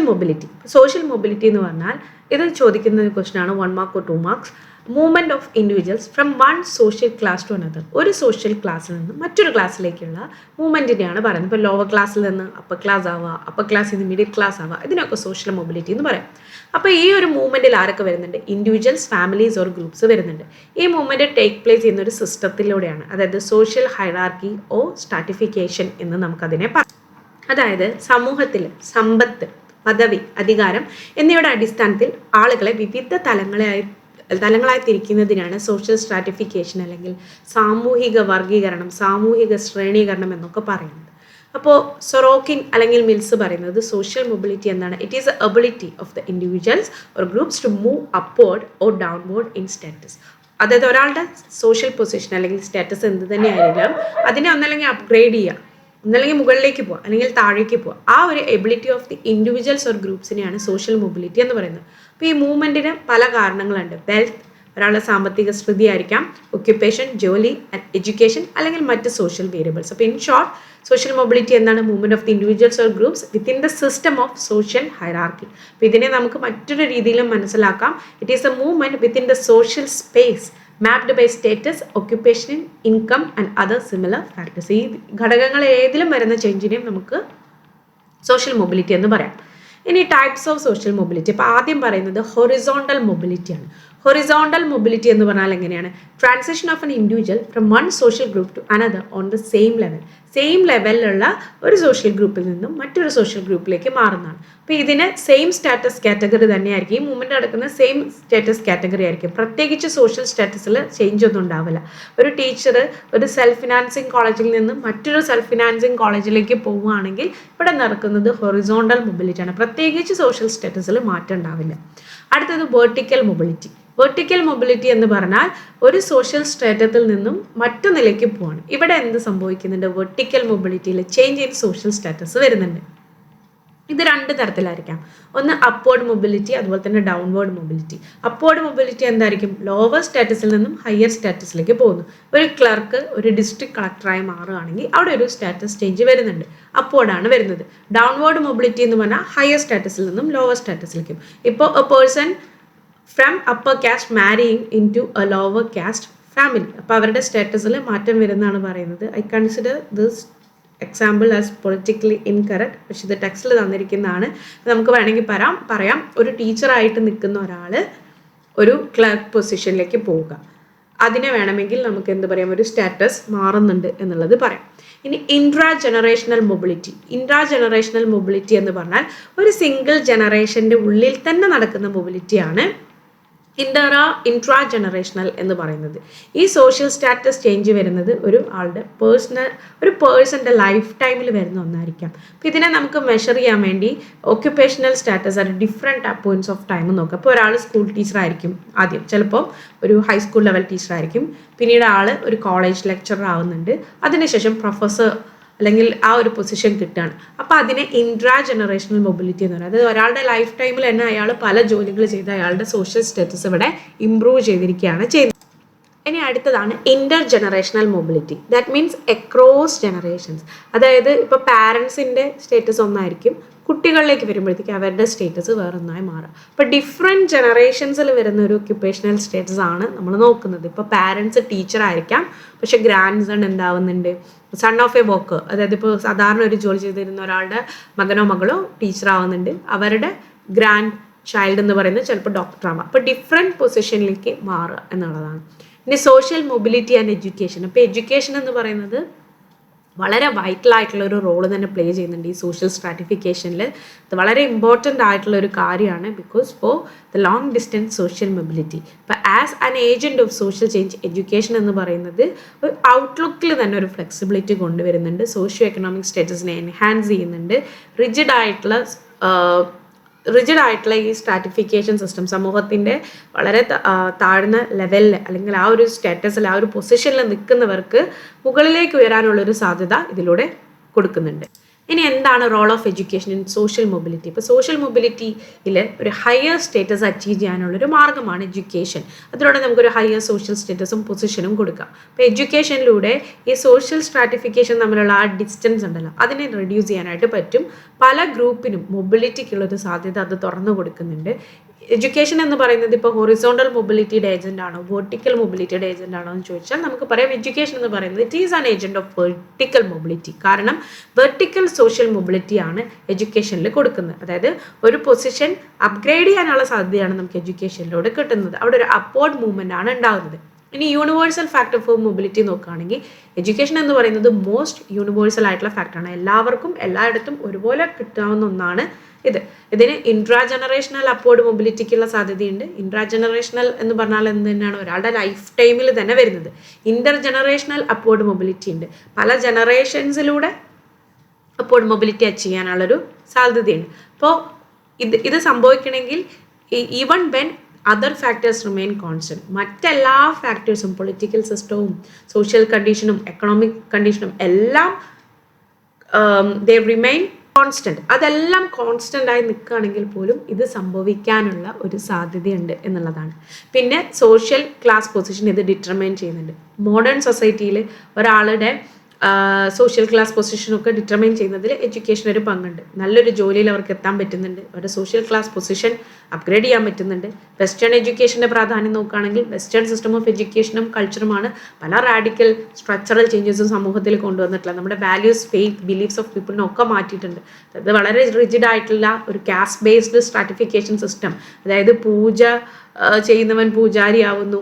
mobility എന്ന് പറഞ്ഞാൽ ഇത് ചോദിക്കുന്ന ഒരു ക്വസ്റ്റൻ ആണ്, 1 mark or 2 marks. Movement of individuals from one social class to another. ഒരു സോഷ്യൽ ക്ലാസ്സിൽ നിന്ന് മറ്റൊരു ക്ലാസ്സിലേക്കുള്ള മൂവ്മെൻറ്റിനെയാണ് പറയുന്നത്. ഇപ്പോൾ ലോവർ ക്ലാസ്സിൽ നിന്ന് അപ്പർ ക്ലാസ് ആവുക, അപ്പർ ക്ലാസ്സിൽ നിന്ന് മിഡിൽ ക്ലാസ് ആവുക, ഇതിനൊക്കെ സോഷ്യൽ മൊബിലിറ്റി എന്ന് പറയും. അപ്പോൾ ഈ ഒരു മൂവ്മെൻറ്റിൽ ആരൊക്കെ വരുന്നുണ്ട്? ഇൻഡിവിജ്വൽസ്, ഫാമിലീസ് ഓർ ഗ്രൂപ്പ്സ് വരുന്നുണ്ട്. ഈ മൂവ്മെൻറ്റ് ടേക്ക് പ്ലേസ് ചെയ്യുന്ന ഒരു സിസ്റ്റത്തിലൂടെയാണ്, അതായത് സോഷ്യൽ ഹൈറാർക്കി ഓ സ്ട്രാറ്റിഫിക്കേഷൻ എന്ന് നമുക്കതിനെ പറയാം. അതായത് സമൂഹത്തിൽ സമ്പത്ത്, പദവി, അധികാരം എന്നിവയുടെ അടിസ്ഥാനത്തിൽ ആളുകളെ വിവിധ തലങ്ങളായി തിരിക്കുന്നതിനാണ് സോഷ്യൽ സ്ട്രാറ്റിഫിക്കേഷൻ അല്ലെങ്കിൽ സാമൂഹിക വർഗീകരണം, സാമൂഹിക ശ്രേണീകരണം എന്നൊക്കെ പറയുന്നത്. അപ്പോൾ സൊറോക്കിൻ അല്ലെങ്കിൽ മിൽസ് പറയുന്നത് സോഷ്യൽ മൊബിലിറ്റി എന്താണ്? It is a ability of the individuals or groups to move upward or downward in status. അതായത് ഒരാളുടെ സോഷ്യൽ പൊസിഷൻ അല്ലെങ്കിൽ സ്റ്റാറ്റസ് എന്ത് തന്നെയായാലും അതിനെ ഒന്നല്ലെങ്കിൽ അപ്ഗ്രേഡ് ചെയ്യുക, ഒന്നല്ലെങ്കിൽ മുകളിലേക്ക് പോവുക, അല്ലെങ്കിൽ താഴേക്ക് പോവുക. ആ ഒരു ability of the individuals or ഗ്രൂപ്പ്സിനെയാണ് സോഷ്യൽ മൊബിലിറ്റി എന്ന് പറയുന്നത്. അപ്പോൾ ഈ മൂവ്മെൻറ്റിന് പല കാരണങ്ങളുണ്ട്. വെൽത്ത്, ഒരാളുടെ സാമ്പത്തിക സ്ഥിതി ആയിരിക്കാം, ഒക്യുപ്പേഷൻ, ജോലി, എഡ്യൂക്കേഷൻ, അല്ലെങ്കിൽ മറ്റ് സോഷ്യൽ വേരിയബിൾസ്. അപ്പോൾ ഇൻ ഷോർട്ട്, സോഷ്യൽ മൊബിലിറ്റി എന്താണ്? Movement of the individuals or groups within the system of social hierarchy. അപ്പോൾ ഇതിനെ നമുക്ക് മറ്റൊരു രീതിയിലും മനസ്സിലാക്കാം. It is a movement within the social space mapped by status, occupation, income and other similar factors. ഈ ഘടകങ്ങൾ ഏതിലും വരുന്ന ചേഞ്ചിനെയും നമുക്ക് സോഷ്യൽ മൊബിലിറ്റി എന്ന് പറയാം. ഇനി ടൈപ്സ് ഓഫ് സോഷ്യൽ മൊബിലിറ്റി. അപ്പോൾ ആദ്യം പറയുന്നത് ഹൊറിസോണ്ടൽ മൊബിലിറ്റിയാണ്. ഹൊറിസോണ്ടൽ മൊബിലിറ്റി എന്ന് പറഞ്ഞാൽ എങ്ങനെയാണ്? Transition of an individual from one social group to another on the same ലെവലിലുള്ള ഒരു സോഷ്യൽ ഗ്രൂപ്പിൽ നിന്നും മറ്റൊരു സോഷ്യൽ ഗ്രൂപ്പിലേക്ക് മാറുന്നതാണ്. അപ്പോൾ ഇതിന് സെയിം സ്റ്റാറ്റസ് കാറ്റഗറി തന്നെയായിരിക്കും. ഈ മൂവ്മെൻറ്റ് നടക്കുന്ന സെയിം സ്റ്റാറ്റസ് കാറ്റഗറി ആയിരിക്കും. പ്രത്യേകിച്ച് സോഷ്യൽ സ്റ്റാറ്റസിൽ ചേഞ്ച് ഒന്നും ഉണ്ടാവില്ല. ഒരു ടീച്ചർ ഒരു സെൽഫ് ഫിനാൻസിങ് കോളേജിൽ നിന്ന് മറ്റൊരു സെൽഫ് ഫിനാൻസിങ് കോളേജിലേക്ക് പോവുകയാണെങ്കിൽ ഇവിടെ നടക്കുന്നത് ഹൊറിസോണ്ടൽ മൊബിലിറ്റിയാണ്. പ്രത്യേകിച്ച് സോഷ്യൽ സ്റ്റാറ്റസിൽ മാറ്റം ഉണ്ടാവില്ല. അടുത്തത് വെർട്ടിക്കൽ മൊബിലിറ്റി എന്ന് പറഞ്ഞാൽ ഒരു സോഷ്യൽ സ്ട്രാറ്റത്തിൽ നിന്നും മറ്റു നിലയ്ക്ക് പോവാണ്. ഇവിടെ എന്ത് സംഭവിക്കുന്നുണ്ട്? വെർട്ടിക്കൽ മൊബിലിറ്റിയിൽ ചേഞ്ച് ഇൻ സോഷ്യൽ സ്റ്റാറ്റസ് വരുന്നുണ്ട്. ഇത് 2 തരത്തിലായിരിക്കാം. ഒന്ന് അപ്വേർഡ് മൊബിലിറ്റി, അതുപോലെ തന്നെ ഡൗൺവേർഡ് മൊബിലിറ്റി. അപ്വേർഡ് മൊബിലിറ്റി എന്തായിരിക്കും? ലോവർ സ്റ്റാറ്റസിൽ നിന്നും ഹയർ സ്റ്റാറ്റസിലേക്ക് പോകുന്നു. ഒരു ക്ലർക്ക് ഒരു ഡിസ്ട്രിക്ട് കളക്ടറായി മാറുകയാണെങ്കിൽ അവിടെ ഒരു സ്റ്റാറ്റസ് ചേഞ്ച് വരുന്നുണ്ട്, അപ്വേർഡാണ് വരുന്നത്. ഡൗൺവേർഡ് മൊബിലിറ്റി എന്ന് പറഞ്ഞാൽ ഹയർ സ്റ്റാറ്റസിൽ നിന്നും ലോവർ സ്റ്റാറ്റസിലേക്കും. ഇപ്പോൾ a person from upper caste marrying into a lower caste family. അപ്പോൾ അവരുടെ സ്റ്റാറ്റസിൽ മാറ്റം വരുന്നതാണ് പറയുന്നത്. I consider this example as politically incorrect. പക്ഷെ ഇത് ടെക്സ്റ്റിൽ തന്നിരിക്കുന്നതാണ്. നമുക്ക് വേണമെങ്കിൽ പറയാം ഒരു ടീച്ചറായിട്ട് നിൽക്കുന്ന ഒരാൾ ഒരു ക്ലർക്ക് പൊസിഷനിലേക്ക് പോവുക, അതിനെ വേണമെങ്കിൽ നമുക്ക് എന്ത് പറയാം? ഒരു സ്റ്റാറ്റസ് മാറുന്നുണ്ട് എന്നുള്ളത് പറയാം. ഇനി ഇൻട്രാ ജനറേഷണൽ മൊബിലിറ്റി എന്ന് പറഞ്ഞാൽ ഒരു സിംഗിൾ ജനറേഷൻ്റെ ഉള്ളിൽ തന്നെ നടക്കുന്ന മൊബിലിറ്റിയാണ് ഇൻട്രാ ജനറേഷണൽ എന്ന് പറയുന്നത്. ഈ സോഷ്യൽ സ്റ്റാറ്റസ് ചേഞ്ച് വരുന്നത് ഒരു പേഴ്സൻ്റെ ലൈഫ് ടൈമിൽ വരുന്ന ഒന്നായിരിക്കാം. അപ്പോൾ ഇതിനെ നമുക്ക് മെഷർ ചെയ്യാൻ വേണ്ടി occupational status and different points of time നോക്കാം. അപ്പോൾ ഒരാൾ സ്കൂൾ ടീച്ചറായിരിക്കും ആദ്യം, ചിലപ്പോൾ ഒരു ഹൈസ്കൂൾ ലെവൽ ടീച്ചറായിരിക്കും, പിന്നീട് ആൾ ഒരു കോളേജ് ലെക്ചറർ ആവുന്നുണ്ട്, അതിനുശേഷം പ്രൊഫസർ അല്ലെങ്കിൽ ആ ഒരു പൊസിഷൻ കിട്ടുകയാണ്. അപ്പോൾ അതിനെ ഇൻട്രാ ജനറേഷണൽ മൊബിലിറ്റി എന്ന് പറയുന്നത്. അതായത് ഒരാളുടെ ലൈഫ് ടൈമിൽ തന്നെ അയാൾ പല ജോലികൾ ചെയ്ത് അയാളുടെ സോഷ്യൽ സ്റ്റാറ്റസ് ഇവിടെ ഇംപ്രൂവ് ചെയ്തിരിക്കുകയാണ് ചെയ്യുന്നത്. ഇനി അടുത്തതാണ് inter generational mobility. That means across generations. അതായത് ഇപ്പോൾ പാരൻസിൻ്റെ സ്റ്റേറ്റസ് ഒന്നായിരിക്കും, കുട്ടികളിലേക്ക് വരുമ്പോഴത്തേക്ക് അവരുടെ സ്റ്റേറ്റസ് വേറൊന്നായി മാറുക. ഇപ്പോൾ ഡിഫറെൻറ്റ് ജനറേഷൻസിൽ വരുന്ന ഒരു ഒക്യുപ്പേഷണൽ സ്റ്റേറ്റസ് ആണ് നമ്മൾ നോക്കുന്നത്. ഇപ്പോൾ പാരൻസ് ടീച്ചർ ആയിരിക്കാം, പക്ഷേ ഗ്രാൻഡ് സൺ എന്താവുന്നുണ്ട്, സൺ ഓഫ് എ വർക്ക്, അതായത് ഇപ്പോൾ സാധാരണ ഒരു ജോലി ചെയ്തിരുന്ന ഒരാളുടെ മകനോ മകളോ ടീച്ചർ ആവുന്നുണ്ട്, അവരുടെ ഗ്രാൻഡ് ചൈൽഡ് എന്ന് പറയുന്നത് ചിലപ്പോൾ ഡോക്ടറാവാം. അപ്പോൾ ഡിഫറെൻറ്റ് പൊസിഷനിലേക്ക് മാറുക എന്നുള്ളതാണ്. ഇനി സോഷ്യൽ മൊബിലിറ്റി ആൻഡ് എഡ്യൂക്കേഷൻ. അപ്പോൾ എഡ്യൂക്കേഷൻ എന്ന് പറയുന്നത് വളരെ വൈറ്റൽ ആയിട്ടുള്ള ഒരു റോള് തന്നെ പ്ലേ ചെയ്യുന്നുണ്ട് ഈ സോഷ്യൽ സ്ട്രാറ്റിഫിക്കേഷനിൽ. ഇത് വളരെ ഇമ്പോർട്ടൻ്റ് ആയിട്ടുള്ള ഒരു കാര്യമാണ്, because for the long distance social mobility. ഇപ്പോൾ as an agent of social change education എന്ന് പറയുന്നത് ഒരു ഔട്ട്ലുക്കിൽ തന്നെ ഒരു ഫ്ലെക്സിബിലിറ്റി കൊണ്ടുവരുന്നുണ്ട്, സോഷ്യോ എക്കണോമിക് സ്റ്റേറ്റസിനെ എൻഹാൻസ് ചെയ്യുന്നുണ്ട്. റിജിഡ് ആയിട്ടുള്ള ഈ സ്ട്രാറ്റിഫിക്കേഷൻ സിസ്റ്റം സമൂഹത്തിൻ്റെ വളരെ താഴ്ന്ന ലെവലിൽ അല്ലെങ്കിൽ ആ ഒരു സ്റ്റാറ്റസിൽ ആ ഒരു പൊസിഷനിൽ നിൽക്കുന്നവർക്ക് മുകളിലേക്ക് ഉയരാനുള്ളൊരു സാധ്യത ഇതിലൂടെ കൊടുക്കുന്നുണ്ട്. ഇനി എന്താണ് role of education in social mobility? ഇപ്പോൾ സോഷ്യൽ മൊബിലിറ്റിയിൽ ഒരു ഹയർ സ്റ്റേറ്റസ് അച്ചീവ് ചെയ്യാനുള്ളൊരു മാർഗ്ഗമാണ് എഡ്യൂക്കേഷൻ. അതിലൂടെ നമുക്കൊരു ഹയർ സോഷ്യൽ സ്റ്റേറ്റസും പൊസിഷനും കൊടുക്കാം. അപ്പോൾ എഡ്യൂക്കേഷനിലൂടെ ഈ സോഷ്യൽ സ്ട്രാറ്റിഫിക്കേഷൻ തമ്മിലുള്ള ആ ഡിസ്റ്റൻസ് ഉണ്ടല്ലോ, അതിനെ റെഡ്യൂസ് ചെയ്യാനായിട്ട് പറ്റും. പല ഗ്രൂപ്പിനും മൊബിലിറ്റിക്കുള്ളൊരു സാധ്യത അത് തുറന്നു കൊടുക്കുന്നുണ്ട്. എഡ്യൂക്കേഷൻ എന്ന് പറയുന്നത് ഇപ്പോൾ ഹൊറിസോണ്ടൽ മൊബിലിറ്റിയുടെ ഏജന്റ് ആണോ വെർട്ടിക്കൽ മൊബിലിറ്റിയുടെ ഏജന്റ് ആണോ എന്ന് ചോദിച്ചാൽ നമുക്ക് പറയാം എഡ്യൂക്കേഷൻ എന്ന് പറയുന്നത് it is an agent of vertical mobility. കാരണം വെർട്ടിക്കൽ സോഷ്യൽ മൊബിലിറ്റിയാണ് എഡ്യൂക്കേഷനിൽ കൊടുക്കുന്നത്. അതായത് ഒരു പൊസിഷൻ അപ്ഗ്രേഡ് ചെയ്യാനുള്ള സാധ്യതയാണ് നമുക്ക് എഡ്യൂക്കേഷനിലൂടെ കിട്ടുന്നത്. അവിടെ ഒരു അപ്വേർഡ് മൂവ്മെന്റ് ആണ് ഉണ്ടാകുന്നത്. ഇനി യൂണിവേഴ്സൽ ഫാക്ടർ ഫോർ മൊബിലിറ്റി നോക്കുകയാണെങ്കിൽ എഡ്യൂക്കേഷൻ എന്ന് പറയുന്നത് മോസ്റ്റ് യൂണിവേഴ്സൽ ആയിട്ടുള്ള ഫാക്ടറാണ്. എല്ലാവർക്കും എല്ലായിടത്തും ഒരുപോലെ കിട്ടാവുന്ന ഒന്നാണ് ഇതിന് ഇൻട്രാ ജനറേഷണൽ അപ്വേർഡ് മൊബിലിറ്റിക്കുള്ള സാധ്യതയുണ്ട്. ഇൻട്രാ ജനറേഷണൽ എന്ന് പറഞ്ഞാൽ എന്ത് തന്നെയാണ്, ഒരാളുടെ ലൈഫ് ടൈമിൽ തന്നെ വരുന്നത്. ഇന്റർ ജനറേഷണൽ അപ്വേർഡ് മൊബിലിറ്റി ഉണ്ട്, പല ജനറേഷൻസിലൂടെ അപ്വേർഡ് മൊബിലിറ്റി അച്ചീവ് ചെയ്യാനുള്ളൊരു സാധ്യതയുണ്ട്. അപ്പോൾ ഇത് സംഭവിക്കണമെങ്കിൽ even when other factors remain constant, മറ്റെല്ലാ ഫാക്ടേഴ്സും പൊളിറ്റിക്കൽ സിസ്റ്റവും സോഷ്യൽ കണ്ടീഷനും എക്കണോമിക് കണ്ടീഷനും എല്ലാം ദേ റിമെയിൻ കോൺസ്റ്റന്റ്. അതെല്ലാം കോൺസ്റ്റന്റ് ആയി നിൽക്കുകയാണെങ്കിൽ പോലും ഇത് സംഭവിക്കാനുള്ള ഒരു സാധ്യതയുണ്ട് എന്നുള്ളതാണ്. പിന്നെ സോഷ്യൽ ക്ലാസ് പൊസിഷൻ ഇത് ഡിറ്റർമൈൻ ചെയ്യുന്നുണ്ട്. മോഡേൺ സൊസൈറ്റിയിൽ ഒരാളുടെ സോഷ്യൽ ക്ലാസ് പൊസിഷനൊക്കെ ഡിറ്റർമൈൻ ചെയ്യുന്നതിൽ എഡ്യൂക്കേഷൻ ഒരു പങ്കുണ്ട്. നല്ലൊരു ജോലിയിൽ അവർക്ക് എത്താൻ പറ്റുന്നുണ്ട്, അവരുടെ സോഷ്യൽ ക്ലാസ് പൊസിഷൻ അപ്ഗ്രേഡ് ചെയ്യാൻ പറ്റുന്നുണ്ട്. വെസ്റ്റേൺ എഡ്യൂക്കേഷൻ്റെ പ്രാധാന്യം നോക്കുകയാണെങ്കിൽ വെസ്റ്റേൺ സിസ്റ്റം ഓഫ് എഡ്യൂക്കേഷനും കൾച്ചറുമാണ് പല റാഡിക്കൽ സ്ട്രക്ചറൽ ചേഞ്ചസും സമൂഹത്തിൽ കൊണ്ടുവന്നിട്ടുള്ളത്. നമ്മുടെ വാല്യൂസ്, ഫെയ്ത്ത്, ബിലീഫ്സ് ഓഫ് പീപ്പിളിനെ ഒക്കെ മാറ്റിയിട്ടുണ്ട്. അത് വളരെ റിജിഡ് ആയിട്ടുള്ള ഒരു കാസ്റ്റ് ബേസ്ഡ് സ്ട്രാറ്റിഫിക്കേഷൻ സിസ്റ്റം, അതായത് പൂജ ചെയ്യുന്നവൻ പൂജാരി ആവുന്നു,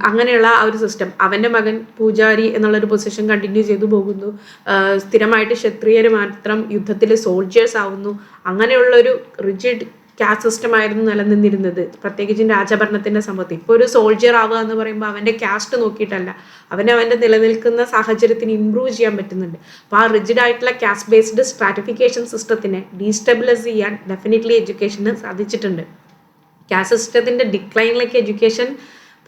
അങ്ങനെയുള്ള ആ ഒരു സിസ്റ്റം. അവൻ്റെ മകൻ പൂജാരി എന്നുള്ളൊരു പൊസിഷൻ കണ്ടിന്യൂ ചെയ്തു പോകുന്നു. സ്ഥിരമായിട്ട് ക്ഷത്രിയർ മാത്രം യുദ്ധത്തിൽ സോൾജേഴ്സ് ആവുന്നു. അങ്ങനെയുള്ളൊരു റിജിഡ് കാസ്റ്റ് സിസ്റ്റം ആയിരുന്നു നിലനിന്നിരുന്നത്, പ്രത്യേകിച്ചും രാജഭരണത്തിൻ്റെ സമയത്ത്. ഇപ്പോൾ ഒരു സോൾജിയർ ആവുക എന്ന് പറയുമ്പോൾ അവൻ്റെ കാസ്റ്റ് നോക്കിയിട്ടല്ല, അവൻ്റെ നിലനിൽക്കുന്ന സാഹചര്യത്തിന് ഇംപ്രൂവ് ചെയ്യാൻ പറ്റുന്നുണ്ട്. അപ്പോൾ ആ റിജിഡ് ആയിട്ടുള്ള കാസ്റ്റ് ബേസ്ഡ് സ്ട്രാറ്റിഫിക്കേഷൻ സിസ്റ്റത്തിനെ ഡീസ്റ്റെബിലൈസ് ചെയ്യാൻ ഡെഫിനറ്റ്ലി എഡ്യൂക്കേഷന് സാധിച്ചിട്ടുണ്ട്. കാസ്റ്റ് സിസ്റ്റത്തിൻ്റെ ഡിക്ലൈനിലേക്ക് എഡ്യൂക്കേഷൻ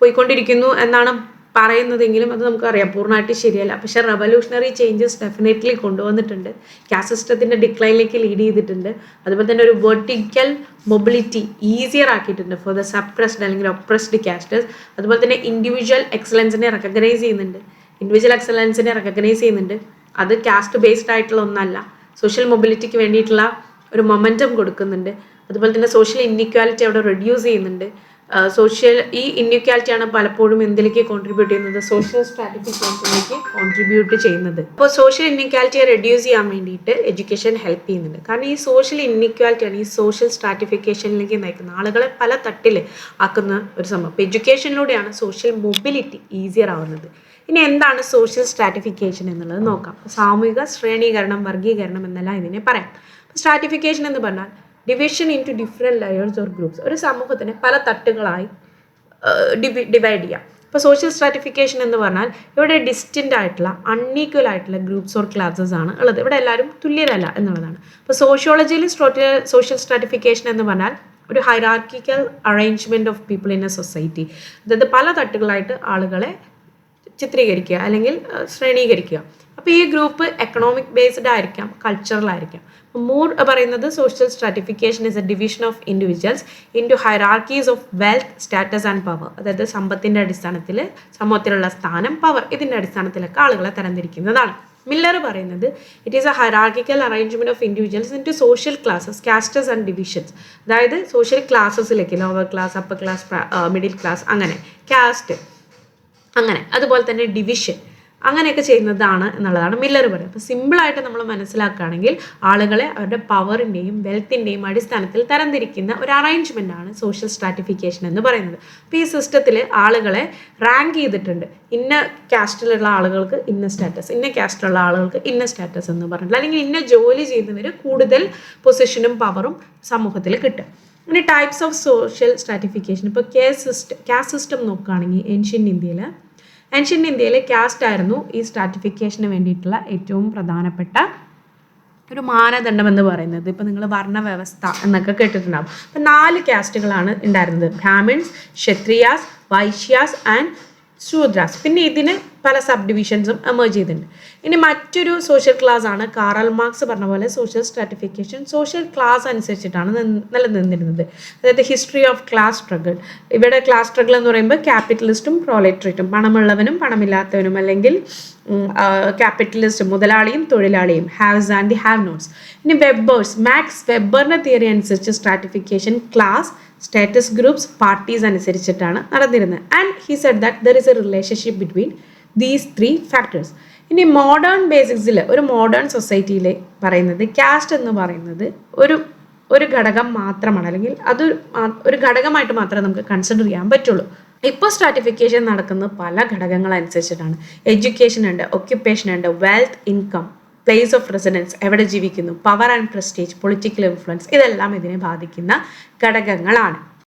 പോയിക്കൊണ്ടിരിക്കുന്നു എന്നാണ് പറയുന്നതെങ്കിലും അത് നമുക്കറിയാം പൂർണ്ണമായിട്ട് ശരിയല്ല. പക്ഷേ റെവല്യൂഷണറി ചേഞ്ചസ് ഡെഫിനറ്റ്ലി കൊണ്ടുവന്നിട്ടുണ്ട്, കാസ്റ്റ് സിസ്റ്റത്തിൻ്റെ ഡിക്ലൈനിലേക്ക് ലീഡ് ചെയ്തിട്ടുണ്ട്. അതുപോലെ തന്നെ ഒരു വെർട്ടിക്കൽ മൊബിലിറ്റി ഈസിയർ ആക്കിയിട്ടുണ്ട് ഫോർ ദ സപ്രസ്ഡ് അല്ലെങ്കിൽ ഒപ്രസ്ഡ് കാസ്റ്റേഴ്സ്. അതുപോലെ തന്നെ ഇൻഡിവിജ്വൽ എക്സലൻസിനെ റെക്കഗ്നൈസ് ചെയ്യുന്നുണ്ട്. അത് കാസ്റ്റ് ബേസ്ഡ് ആയിട്ടുള്ള ഒന്നല്ല, സോഷ്യൽ മൊബിലിറ്റിക്ക് വേണ്ടിയിട്ടുള്ള ഒരു മൊമെൻറ്റം കൊടുക്കുന്നുണ്ട്. അതുപോലെ തന്നെ സോഷ്യൽ ഇൻഇക്വാലിറ്റി അവിടെ റെഡ്യൂസ് ചെയ്യുന്നുണ്ട്. ഈ ഇൻഇക്വാലിറ്റിയാണ് പലപ്പോഴും എന്തിലേക്ക് കോൺട്രിബ്യൂട്ട് ചെയ്യുന്നത്, സോഷ്യൽ സ്ട്രാറ്റിഫിക്കേഷനിലേക്ക് കോൺട്രിബ്യൂട്ട് ചെയ്യുന്നത്. അപ്പോൾ സോഷ്യൽ ഇൻഇക്വാലിറ്റിയെ റെഡ്യൂസ് ചെയ്യാൻ വേണ്ടിയിട്ട് എഡ്യൂക്കേഷൻ ഹെൽപ്പ് ചെയ്യുന്നുണ്ട്. കാരണം ഈ സോഷ്യൽ ഇൻഇക്വാലിറ്റിയാണ് ഈ സോഷ്യൽ സ്ട്രാറ്റിഫിക്കേഷനിലേക്ക് നയിക്കുന്നത്, ആളുകളെ പല തട്ടിൽ ആക്കുന്ന ഒരു സംഭവം. അപ്പോൾ എഡ്യൂക്കേഷനിലൂടെയാണ് സോഷ്യൽ മൊബിലിറ്റി ഈസിയർ ആവുന്നത്. ഇനി എന്താണ് സോഷ്യൽ സ്ട്രാറ്റിഫിക്കേഷൻ എന്നുള്ളത് നോക്കാം. സാമൂഹിക ശ്രേണീകരണം, വർഗീകരണം എന്നെല്ലാം ഇതിനെ പറയാം. സ്ട്രാറ്റിഫിക്കേഷൻ എന്ന് പറഞ്ഞാൽ division into different layers or groups, ഒരു സമൂഹത്തിനെ പല തട്ടുകളായി ഡിവൈഡ് ചെയ്യാം. ഇപ്പോൾ സോഷ്യൽ സ്ട്രാറ്റിഫിക്കേഷൻ എന്ന് പറഞ്ഞാൽ ഇവിടെ ഡിസ്റ്റൻ്റ് ആയിട്ടുള്ള അൺഈക്വൽ ആയിട്ടുള്ള ഗ്രൂപ്പ്സ് ഓർ ക്ലാസസ് ആണ് ഉള്ളത്. ഇവിടെ എല്ലാവരും തുല്യരല്ല എന്നുള്ളതാണ്. ഇപ്പോൾ സോഷ്യോളജിയിൽ സോഷ്യൽ സ്ട്രാറ്റിഫിക്കേഷൻ എന്ന് പറഞ്ഞാൽ ഒരു hierarchical arrangement of people in a society, അതായത് പല തട്ടുകളായിട്ട് ആളുകളെ ചിത്രീകരിക്കുക അല്ലെങ്കിൽ ശ്രേണീകരിക്കുക. അപ്പോൾ ഈ ഗ്രൂപ്പ് എക്കണോമിക് ബേസ്ഡ് ആയിരിക്കാം, കൾച്ചറൽ ആയിരിക്കാം. മൂർ പറയുന്നത് social stratification is a division of individuals into hierarchies of wealth, status and power. അതായത് സമ്പത്തിൻ്റെ അടിസ്ഥാനത്തിൽ, സമൂഹത്തിലുള്ള സ്ഥാനം, പവർ, ഇതിൻ്റെ അടിസ്ഥാനത്തിലൊക്കെ ആളുകളെ തരംതിരിക്കുന്നതാണ്. മില്ലർ പറയുന്നത് it is a hierarchical arrangement of individuals into social classes, castes and divisions. അതായത് സോഷ്യൽ ക്ലാസസിലേക്ക് lower class, upper class, middle class, അങ്ങനെ കാസ്റ്റ്, അങ്ങനെ അതുപോലെ തന്നെ ഡിവിഷൻ, അങ്ങനെയൊക്കെ ചെയ്യുന്നതാണ് എന്നുള്ളതാണ് മില്ലർ പറയുന്നത്. അപ്പോൾ സിമ്പിളായിട്ട് നമ്മൾ മനസ്സിലാക്കുകയാണെങ്കിൽ ആളുകളെ അവരുടെ പവറിൻ്റെയും വെൽത്തിൻ്റെയും അടിസ്ഥാനത്തിൽ തരംതിരിക്കുന്ന ഒരു അറേഞ്ച്മെൻ്റ് ആണ് സോഷ്യൽ സ്ട്രാറ്റിഫിക്കേഷൻ എന്ന് പറയുന്നത്. അപ്പോൾ ഈ സിസ്റ്റത്തിൽ ആളുകളെ റാങ്ക് ചെയ്തിട്ടുണ്ട്. ഇന്ന കാസ്റ്റിലുള്ള ആളുകൾക്ക് ഇന്ന സ്റ്റാറ്റസ്, ഇന്ന കാസ്റ്റിലുള്ള ആളുകൾക്ക് ഇന്ന സ്റ്റാറ്റസ് എന്ന് പറഞ്ഞിട്ട്, അല്ലെങ്കിൽ ഇന്ന ജോലി ചെയ്യുന്നവർ കൂടുതൽ പൊസിഷനും പവറും സമൂഹത്തിൽ കിട്ടും. ഇനി ടൈപ്സ് ഓഫ് സോഷ്യൽ സ്ട്രാറ്റിഫിക്കേഷൻ, ഇപ്പോൾ കാസ്റ്റ് സിസ്റ്റം നോക്കുകയാണെങ്കിൽ ഏൻഷ്യൻ്റ് ഇന്ത്യയിലെ കാസ്റ്റ് ആയിരുന്നു ഈ സ്ട്രാറ്റിഫിക്കേഷന് വേണ്ടിയിട്ടുള്ള ഏറ്റവും പ്രധാനപ്പെട്ട ഒരു മാനദണ്ഡം എന്ന് പറയുന്നത്. ഇപ്പോൾ നിങ്ങൾ വർണ്ണവ്യവസ്ഥ എന്നൊക്കെ കേട്ടിട്ടുണ്ടാകും. അപ്പം 4 കാസ്റ്റുകളാണ് ഉണ്ടായിരുന്നത്: ബ്രാഹ്മിൺസ്, ക്ഷത്രിയാസ്, വൈശ്യാസ് ആൻഡ് ശൂദ്രാസ്. പിന്നെ ഇതിന് പല സബ് ഡിവിഷൻസും എമേർജ് ചെയ്തിട്ടുണ്ട്. ഇനി മറ്റൊരു സോഷ്യൽ ക്ലാസ് ആണ് കാറൽ മാർക്സ് പറഞ്ഞ പോലെ സോഷ്യൽ സ്ട്രാറ്റിഫിക്കേഷൻ സോഷ്യൽ ക്ലാസ് അനുസരിച്ചിട്ടാണ് നിലനിന്നിരുന്നത്. അതായത് ഹിസ്റ്ററി ഓഫ് ക്ലാസ് സ്ട്രഗിൾ. ഇവിടെ ക്ലാസ് സ്ട്രഗിൾ എന്ന് പറയുമ്പോൾ ക്യാപിറ്റലിസ്റ്റും പ്രോലെറ്ററേറ്റും, പണമുള്ളവനും പണമില്ലാത്തവനും, അല്ലെങ്കിൽ ക്യാപിറ്റലിസ്റ്റ് മുതലാളിയും തൊഴിലാളിയും, haves and the have nots. ഇനി മാക്സ് വെബറിൻ്റെ തിയറി അനുസരിച്ച് stratification class, status groups, parties അനുസരിച്ചിട്ടാണ് നടന്നിരുന്നത്. And he said that there is A relationship between these 3 factors. ഇനി മോഡേൺ ബേസിക്സിൽ, ഒരു മോഡേൺ സൊസൈറ്റിയിൽ പറയുന്നത് കാസ്റ്റ് എന്ന് പറയുന്നത് ഒരു ഘടകം മാത്രമാണ്, അല്ലെങ്കിൽ അത് ഒരു ഘടകമായിട്ട് മാത്രമേ നമുക്ക് കൺസിഡർ ചെയ്യാൻ പറ്റുള്ളൂ. ഇപ്പോൾ സ്ട്രാറ്റിഫിക്കേഷൻ നടക്കുന്നത് പല ഘടകങ്ങളനുസരിച്ചിട്ടാണ്. എഡ്യൂക്കേഷൻ ഉണ്ട്, ഒക്യുപ്പേഷൻ ഉണ്ട്, wealth, income, place of residence, എവിടെ ജീവിക്കുന്നു, power and prestige, political influence, ഇതെല്ലാം ഇതിനെ ബാധിക്കുന്ന ഘടകങ്ങളാണ്.